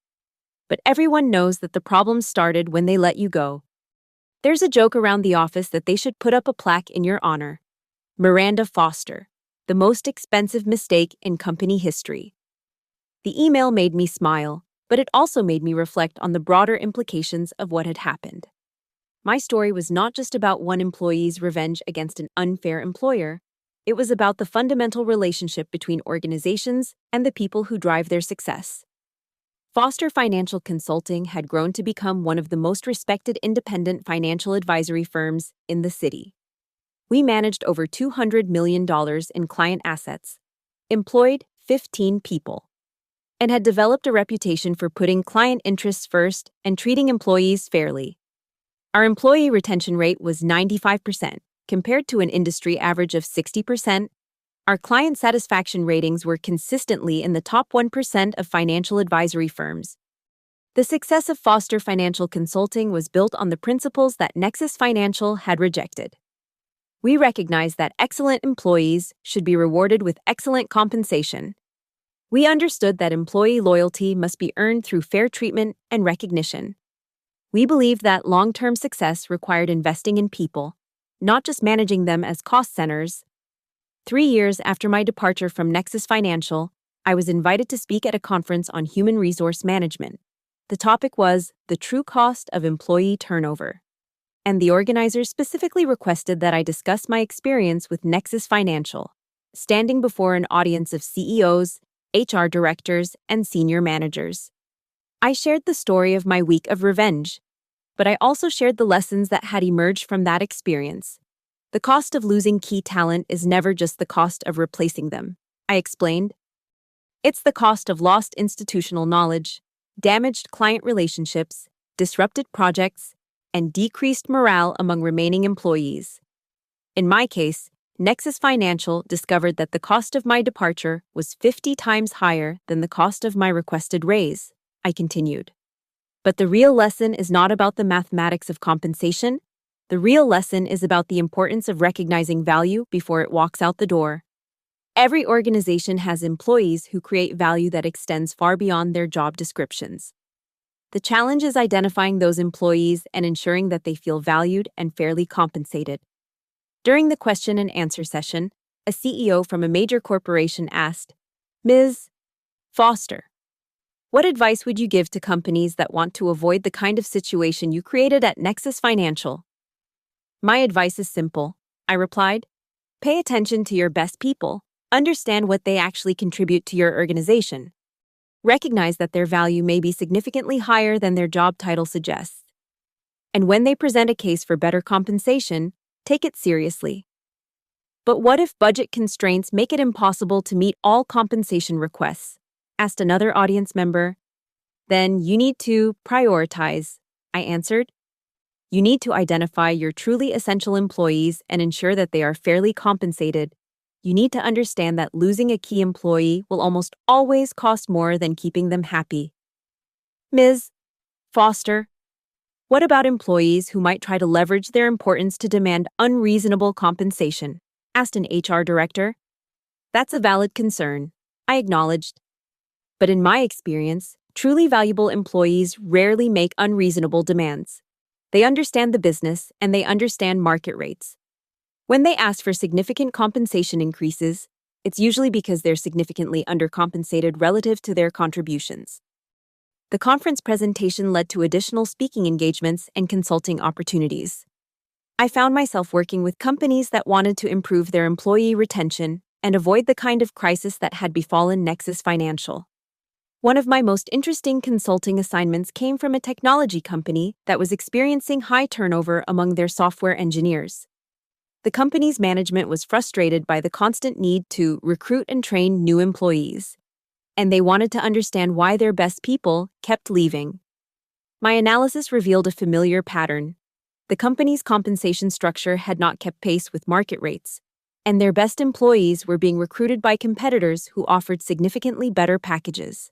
"But everyone knows that the problems started when they let you go. There's a joke around the office that they should put up a plaque in your honor. Miranda Foster, the most expensive mistake in company history." The email made me smile, but it also made me reflect on the broader implications of what had happened. My story was not just about one employee's revenge against an unfair employer. It was about the fundamental relationship between organizations and the people who drive their success. Foster Financial Consulting had grown to become one of the most respected independent financial advisory firms in the city. We managed over $200 million in client assets, employed 15 people, and had developed a reputation for putting client interests first and treating employees fairly. Our employee retention rate was 95%, compared to an industry average of 60%. Our client satisfaction ratings were consistently in the top 1% of financial advisory firms. The success of Foster Financial Consulting was built on the principles that Nexus Financial had rejected. We recognized that excellent employees should be rewarded with excellent compensation. We understood that employee loyalty must be earned through fair treatment and recognition. We believed that long-term success required investing in people, not just managing them as cost centers. 3 years after my departure from Nexus Financial, I was invited to speak at a conference on human resource management. The topic was the true cost of employee turnover. And the organizers specifically requested that I discuss my experience with Nexus Financial, standing before an audience of CEOs, HR directors, and senior managers. I shared the story of my week of revenge, but I also shared the lessons that had emerged from that experience. The cost of losing key talent is never just the cost of replacing them, I explained. It's the cost of lost institutional knowledge, damaged client relationships, disrupted projects, and decreased morale among remaining employees. In my case, Nexus Financial discovered that the cost of my departure was 50 times higher than the cost of my requested raise, I continued. But the real lesson is not about the mathematics of compensation. The real lesson is about the importance of recognizing value before it walks out the door. Every organization has employees who create value that extends far beyond their job descriptions. The challenge is identifying those employees and ensuring that they feel valued and fairly compensated. During the question and answer session, a CEO from a major corporation asked, "Ms. Foster, what advice would you give to companies that want to avoid the kind of situation you created at Nexus Financial?" "My advice is simple," I replied. "Pay attention to your best people. Understand what they actually contribute to your organization. Recognize that their value may be significantly higher than their job title suggests. And when they present a case for better compensation, take it seriously." "But what if budget constraints make it impossible to meet all compensation requests?" asked another audience member. "Then you need to prioritize," I answered. "You need to identify your truly essential employees and ensure that they are fairly compensated. You need to understand that losing a key employee will almost always cost more than keeping them happy." "Ms. Foster, what about employees who might try to leverage their importance to demand unreasonable compensation?" asked an HR director. "That's a valid concern," I acknowledged. "But in my experience, truly valuable employees rarely make unreasonable demands. They understand the business and they understand market rates. When they ask for significant compensation increases, it's usually because they're significantly undercompensated relative to their contributions." The conference presentation led to additional speaking engagements and consulting opportunities. I found myself working with companies that wanted to improve their employee retention and avoid the kind of crisis that had befallen Nexus Financial. One of my most interesting consulting assignments came from a technology company that was experiencing high turnover among their software engineers. The company's management was frustrated by the constant need to recruit and train new employees, and they wanted to understand why their best people kept leaving. My analysis revealed a familiar pattern. The company's compensation structure had not kept pace with market rates, and their best employees were being recruited by competitors who offered significantly better packages.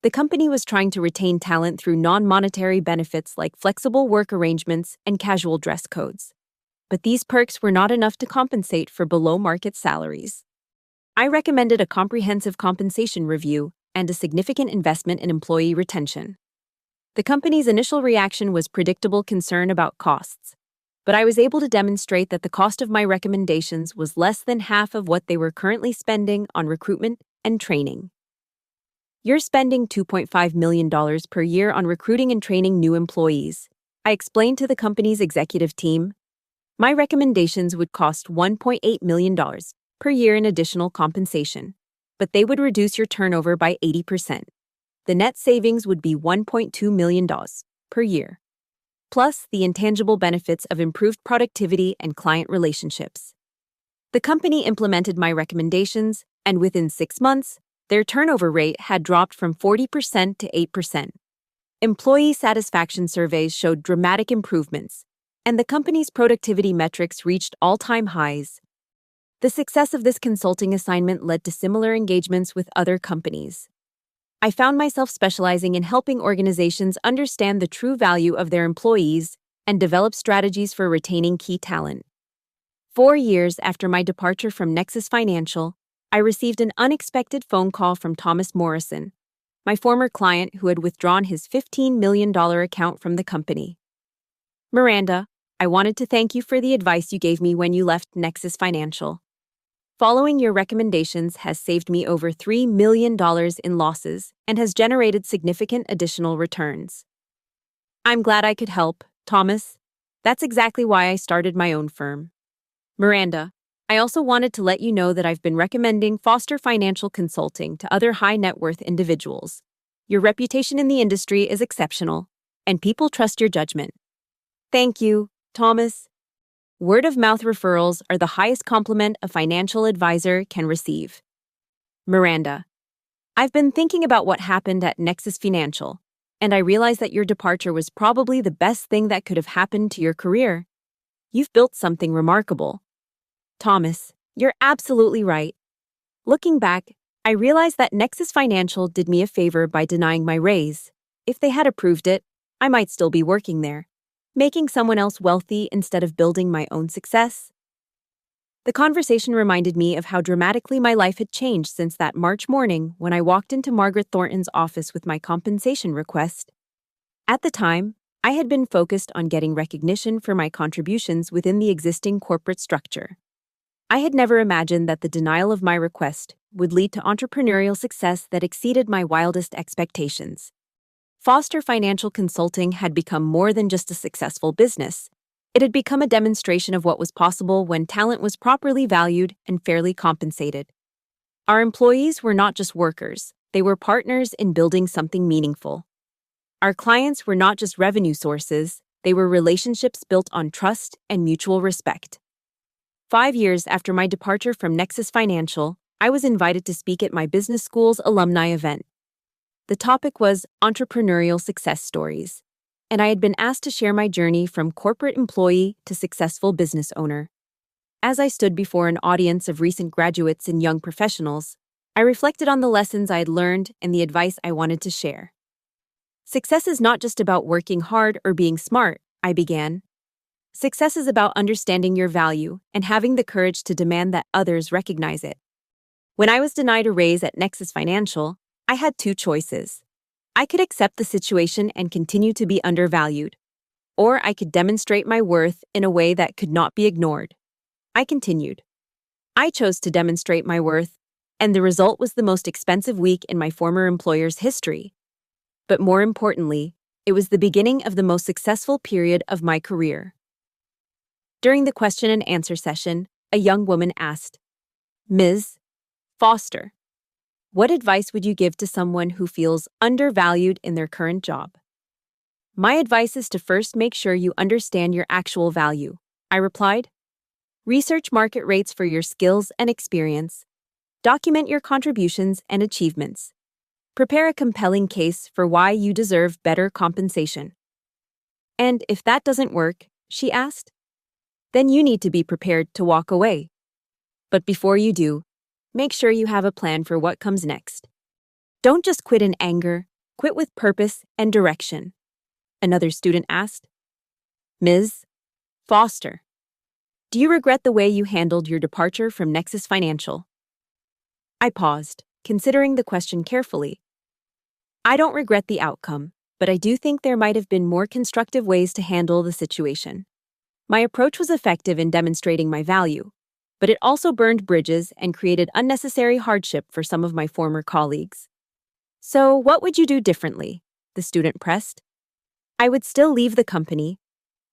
The company was trying to retain talent through non-monetary benefits like flexible work arrangements and casual dress codes. But these perks were not enough to compensate for below-market salaries. I recommended a comprehensive compensation review and a significant investment in employee retention. The company's initial reaction was predictable concern about costs, but I was able to demonstrate that the cost of my recommendations was less than half of what they were currently spending on recruitment and training. "You're spending $2.5 million per year on recruiting and training new employees," I explained to the company's executive team. "My recommendations would cost $1.8 million per year in additional compensation, but they would reduce your turnover by 80%. The net savings would be $1.2 million per year, plus the intangible benefits of improved productivity and client relationships." The company implemented my recommendations, and within 6 months, their turnover rate had dropped from 40% to 8%. Employee satisfaction surveys showed dramatic improvements, and the company's productivity metrics reached all-time highs. The success of this consulting assignment led to similar engagements with other companies. I found myself specializing in helping organizations understand the true value of their employees and develop strategies for retaining key talent. 4 years after my departure from Nexus Financial, I received an unexpected phone call from Thomas Morrison, my former client who had withdrawn his $15 million account from the company. Miranda, I wanted to thank you for the advice you gave me when you left Nexus Financial. Following your recommendations has saved me over $3 million in losses and has generated significant additional returns. I'm glad I could help, Thomas. That's exactly why I started my own firm. Miranda, I also wanted to let you know that I've been recommending Foster Financial Consulting to other high net worth individuals. Your reputation in the industry is exceptional, and people trust your judgment. Thank you, Thomas. Word-of-mouth referrals are the highest compliment a financial advisor can receive. Miranda, I've been thinking about what happened at Nexus Financial, and I realize that your departure was probably the best thing that could have happened to your career. You've built something remarkable. Thomas, you're absolutely right. Looking back, I realized that Nexus Financial did me a favor by denying my raise. If they had approved it, I might still be working there, making someone else wealthy instead of building my own success. The conversation reminded me of how dramatically my life had changed since that March morning when I walked into Margaret Thornton's office with my compensation request. At the time, I had been focused on getting recognition for my contributions within the existing corporate structure. I had never imagined that the denial of my request would lead to entrepreneurial success that exceeded my wildest expectations. Foster Financial Consulting had become more than just a successful business. It had become a demonstration of what was possible when talent was properly valued and fairly compensated. Our employees were not just workers, they were partners in building something meaningful. Our clients were not just revenue sources, they were relationships built on trust and mutual respect. 5 years after my departure from Nexus Financial, I was invited to speak at my business school's alumni event. The topic was entrepreneurial success stories, and I had been asked to share my journey from corporate employee to successful business owner. As I stood before an audience of recent graduates and young professionals, I reflected on the lessons I had learned and the advice I wanted to share. Success is not just about working hard or being smart, I began. Success is about understanding your value and having the courage to demand that others recognize it. When I was denied a raise at Nexus Financial, I had two choices. I could accept the situation and continue to be undervalued, or I could demonstrate my worth in a way that could not be ignored. I continued. I chose to demonstrate my worth, and the result was the most expensive week in my former employer's history. But more importantly, it was the beginning of the most successful period of my career. During the question and answer session, a young woman asked, Ms. Foster, what advice would you give to someone who feels undervalued in their current job? My advice is to first make sure you understand your actual value, I replied. Research market rates for your skills and experience. Document your contributions and achievements. Prepare a compelling case for why you deserve better compensation. And if that doesn't work, she asked, then you need to be prepared to walk away. But before you do, make sure you have a plan for what comes next. Don't just quit in anger, quit with purpose and direction. Another student asked, Ms. Foster, do you regret the way you handled your departure from Nexus Financial? I paused, considering the question carefully. I don't regret the outcome, but I do think there might have been more constructive ways to handle the situation. My approach was effective in demonstrating my value, but it also burned bridges and created unnecessary hardship for some of my former colleagues. So, what would you do differently? The student pressed. I would still leave the company,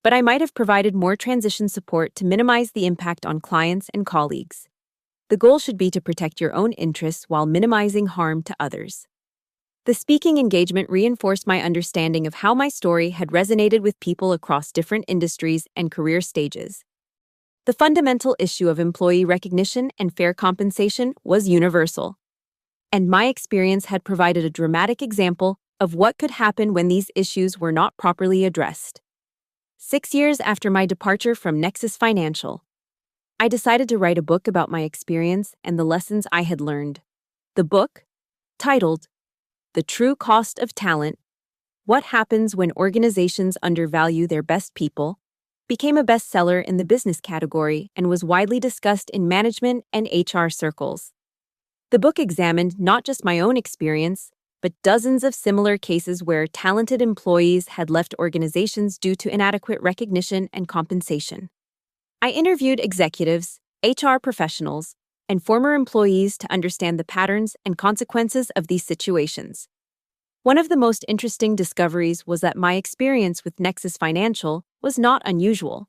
but I might have provided more transition support to minimize the impact on clients and colleagues. The goal should be to protect your own interests while minimizing harm to others. The speaking engagement reinforced my understanding of how my story had resonated with people across different industries and career stages. The fundamental issue of employee recognition and fair compensation was universal, and my experience had provided a dramatic example of what could happen when these issues were not properly addressed. 6 years after my departure from Nexus Financial, I decided to write a book about my experience and the lessons I had learned. The book, titled The True Cost of Talent: What Happens When Organizations Undervalue Their Best People, became a bestseller in the business category and was widely discussed in management and HR circles. The book examined not just my own experience, but dozens of similar cases where talented employees had left organizations due to inadequate recognition and compensation. I interviewed executives, HR professionals, and former employees to understand the patterns and consequences of these situations. One of the most interesting discoveries was that my experience with Nexus Financial was not unusual.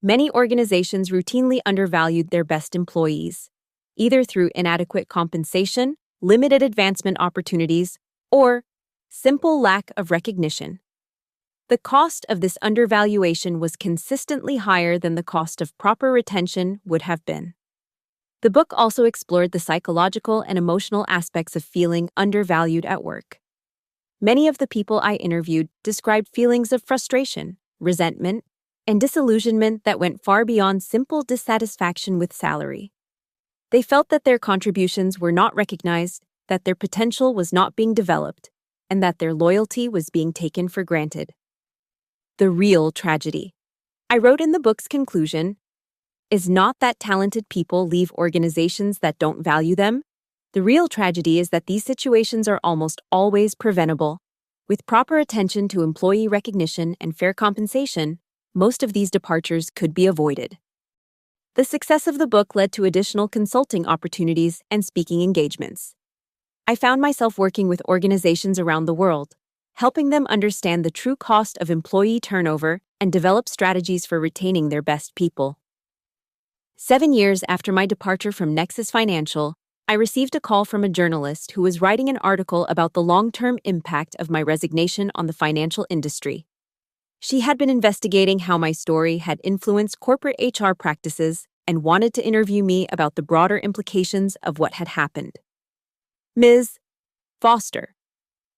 Many organizations routinely undervalued their best employees, either through inadequate compensation, limited advancement opportunities, or simple lack of recognition. The cost of this undervaluation was consistently higher than the cost of proper retention would have been. The book also explored the psychological and emotional aspects of feeling undervalued at work. Many of the people I interviewed described feelings of frustration, resentment, and disillusionment that went far beyond simple dissatisfaction with salary. They felt that their contributions were not recognized, that their potential was not being developed, and that their loyalty was being taken for granted. The real tragedy, I wrote in the book's conclusion, is not that talented people leave organizations that don't value them. The real tragedy is that these situations are almost always preventable. With proper attention to employee recognition and fair compensation, most of these departures could be avoided. The success of the book led to additional consulting opportunities and speaking engagements. I found myself working with organizations around the world, helping them understand the true cost of employee turnover and develop strategies for retaining their best people. 7 years after my departure from Nexus Financial, I received a call from a journalist who was writing an article about the long-term impact of my resignation on the financial industry. She had been investigating how my story had influenced corporate HR practices and wanted to interview me about the broader implications of what had happened. Ms. Foster,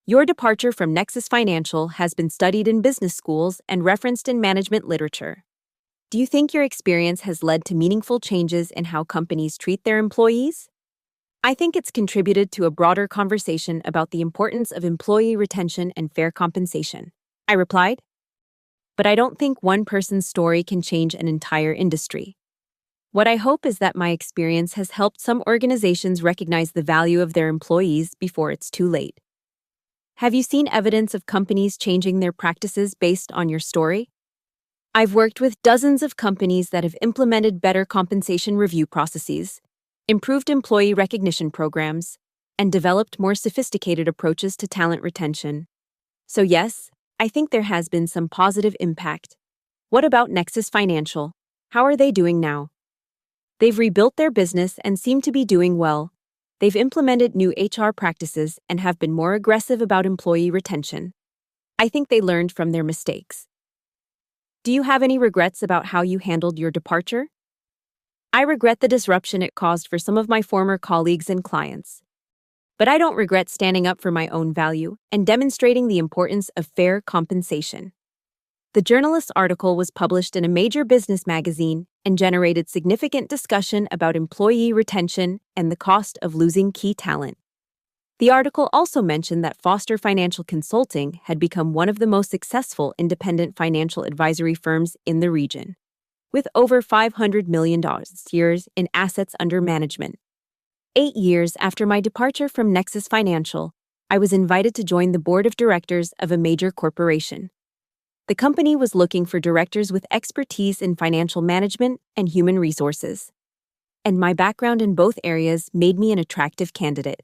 your departure from Nexus Financial has been studied in business schools and referenced in management literature. Do you think your experience has led to meaningful changes in how companies treat their employees? I think it's contributed to a broader conversation about the importance of employee retention and fair compensation, I replied. But I don't think one person's story can change an entire industry. What I hope is that my experience has helped some organizations recognize the value of their employees before it's too late. Have you seen evidence of companies changing their practices based on your story? I've worked with dozens of companies that have implemented better compensation review processes, improved employee recognition programs, and developed more sophisticated approaches to talent retention. So yes, I think there has been some positive impact. What about Nexus Financial? How are they doing now? They've rebuilt their business and seem to be doing well. They've implemented new HR practices and have been more aggressive about employee retention. I think they learned from their mistakes. Do you have any regrets about how you handled your departure? I regret the disruption it caused for some of my former colleagues and clients. But I don't regret standing up for my own value and demonstrating the importance of fair compensation. The journalist's article was published in a major business magazine and generated significant discussion about employee retention and the cost of losing key talent. The article also mentioned that Foster Financial Consulting had become one of the most successful independent financial advisory firms in the region, with over $500 million in assets under management. 8 years after my departure from Nexus Financial, I was invited to join the board of directors of a major corporation. The company was looking for directors with expertise in financial management and human resources, and my background in both areas made me an attractive candidate.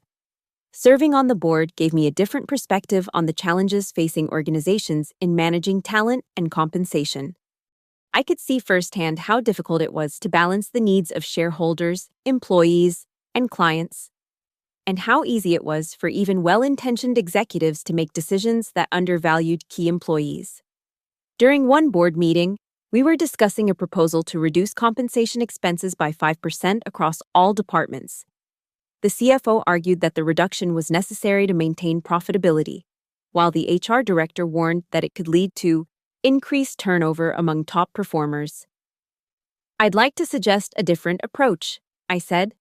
Serving on the board gave me a different perspective on the challenges facing organizations in managing talent and compensation. I could see firsthand how difficult it was to balance the needs of shareholders, employees, and clients, and how easy it was for even well-intentioned executives to make decisions that undervalued key employees. During one board meeting, we were discussing a proposal to reduce compensation expenses by 5% across all departments. The CFO argued that the reduction was necessary to maintain profitability, while the HR director warned that it could lead to increased turnover among top performers. I'd like to suggest a different approach, I said.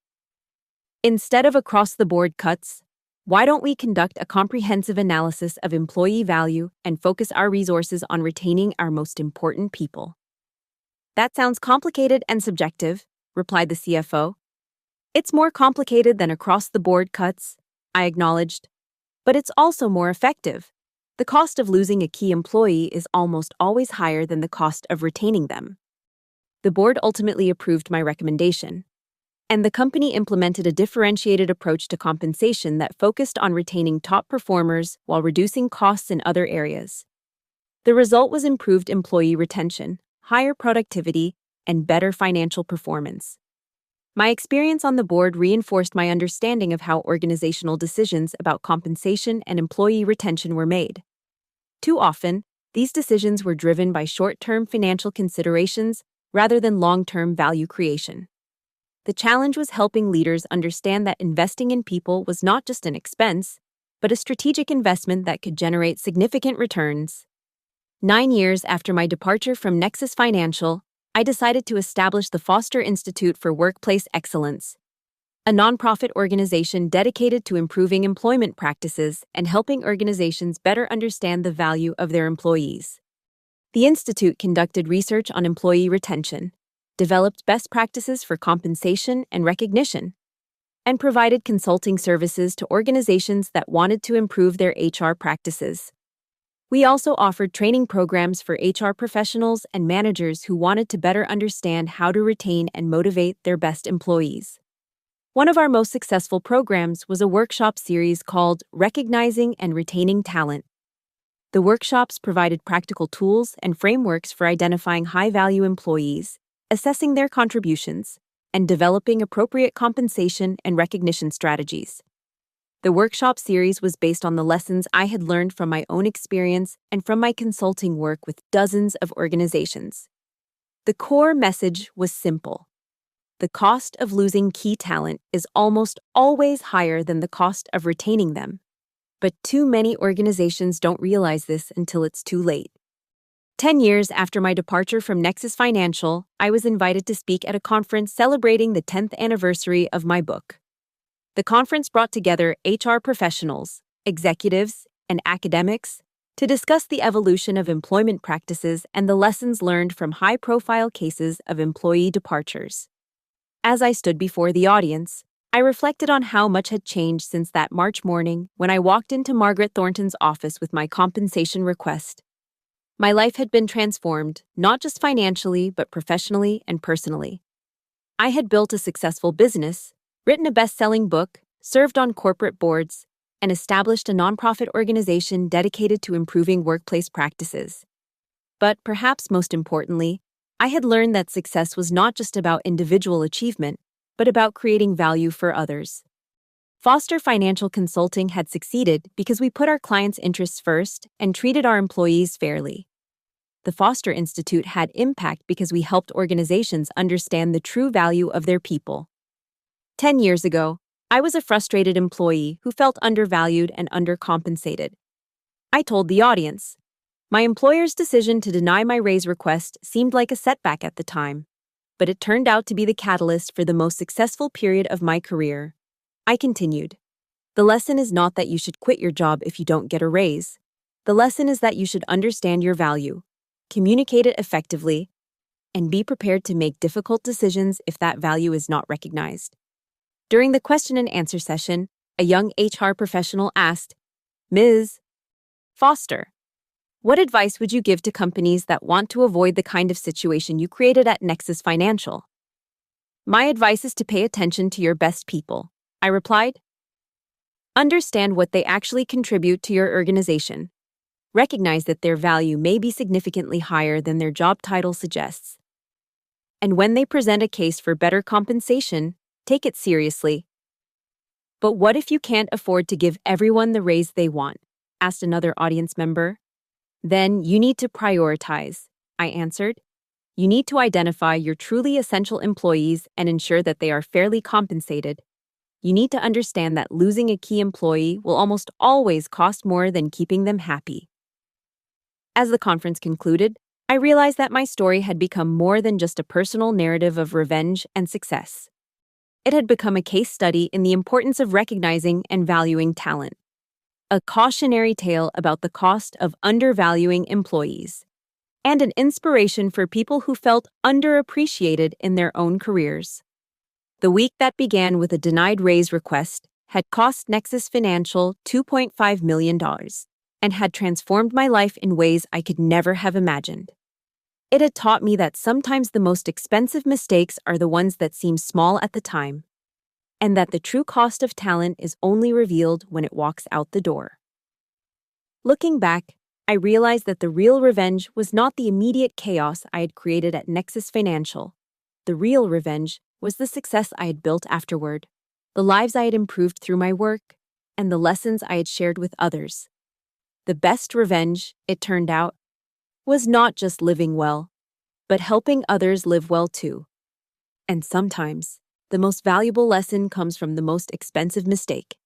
Instead of across-the-board cuts, why don't we conduct a comprehensive analysis of employee value and focus our resources on retaining our most important people? That sounds complicated and subjective, replied the CFO. It's more complicated than across-the-board cuts, I acknowledged. But it's also more effective. The cost of losing a key employee is almost always higher than the cost of retaining them. The board ultimately approved my recommendation, and the company implemented a differentiated approach to compensation that focused on retaining top performers while reducing costs in other areas. The result was improved employee retention, higher productivity, and better financial performance. My experience on the board reinforced my understanding of how organizational decisions about compensation and employee retention were made. Too often, these decisions were driven by short-term financial considerations rather than long-term value creation. The challenge was helping leaders understand that investing in people was not just an expense, but a strategic investment that could generate significant returns. 9 years after my departure from Nexus Financial, I decided to establish the Foster Institute for Workplace Excellence, a nonprofit organization dedicated to improving employment practices and helping organizations better understand the value of their employees. The institute conducted research on employee retention, developed best practices for compensation and recognition, and provided consulting services to organizations that wanted to improve their HR practices. We also offered training programs for HR professionals and managers who wanted to better understand how to retain and motivate their best employees. One of our most successful programs was a workshop series called Recognizing and Retaining Talent. The workshops provided practical tools and frameworks for identifying high-value employees, assessing their contributions, and developing appropriate compensation and recognition strategies. The workshop series was based on the lessons I had learned from my own experience and from my consulting work with dozens of organizations. The core message was simple. The cost of losing key talent is almost always higher than the cost of retaining them. But too many organizations don't realize this until it's too late. 10 years after my departure from Nexus Financial, I was invited to speak at a conference celebrating the 10th anniversary of my book. The conference brought together HR professionals, executives, and academics to discuss the evolution of employment practices and the lessons learned from high-profile cases of employee departures. As I stood before the audience, I reflected on how much had changed since that March morning when I walked into Margaret Thornton's office with my compensation request. My life had been transformed, not just financially, but professionally and personally. I had built a successful business, written a best-selling book, served on corporate boards, and established a nonprofit organization dedicated to improving workplace practices. But perhaps most importantly, I had learned that success was not just about individual achievement, but about creating value for others. Foster Financial Consulting had succeeded because we put our clients' interests first and treated our employees fairly. The Foster Institute had impact because we helped organizations understand the true value of their people. 10 years ago, I was a frustrated employee who felt undervalued and undercompensated. I told the audience, my employer's decision to deny my raise request seemed like a setback at the time, but it turned out to be the catalyst for the most successful period of my career. I continued, the lesson is not that you should quit your job if you don't get a raise. The lesson is that you should understand your value, communicate it effectively, and be prepared to make difficult decisions if that value is not recognized. During the question and answer session, a young HR professional asked, Ms. Foster, what advice would you give to companies that want to avoid the kind of situation you created at Nexus Financial? My advice is to pay attention to your best people, I replied. Understand what they actually contribute to your organization. Recognize that their value may be significantly higher than their job title suggests. And when they present a case for better compensation, take it seriously. But what if you can't afford to give everyone the raise they want? Asked another audience member. Then you need to prioritize, I answered. You need to identify your truly essential employees and ensure that they are fairly compensated. You need to understand that losing a key employee will almost always cost more than keeping them happy. As the conference concluded, I realized that my story had become more than just a personal narrative of revenge and success. It had become a case study in the importance of recognizing and valuing talent. A cautionary tale about the cost of undervaluing employees, and an inspiration for people who felt underappreciated in their own careers. The week that began with a denied raise request had cost Nexus Financial $2.5 million and had transformed my life in ways I could never have imagined. It had taught me that sometimes the most expensive mistakes are the ones that seem small at the time, and that the true cost of talent is only revealed when it walks out the door. Looking back, I realized that the real revenge was not the immediate chaos I had created at Nexus Financial. The real revenge was the success I had built afterward, the lives I had improved through my work, and the lessons I had shared with others. The best revenge, it turned out, was not just living well, but helping others live well too. And sometimes, the most valuable lesson comes from the most expensive mistake.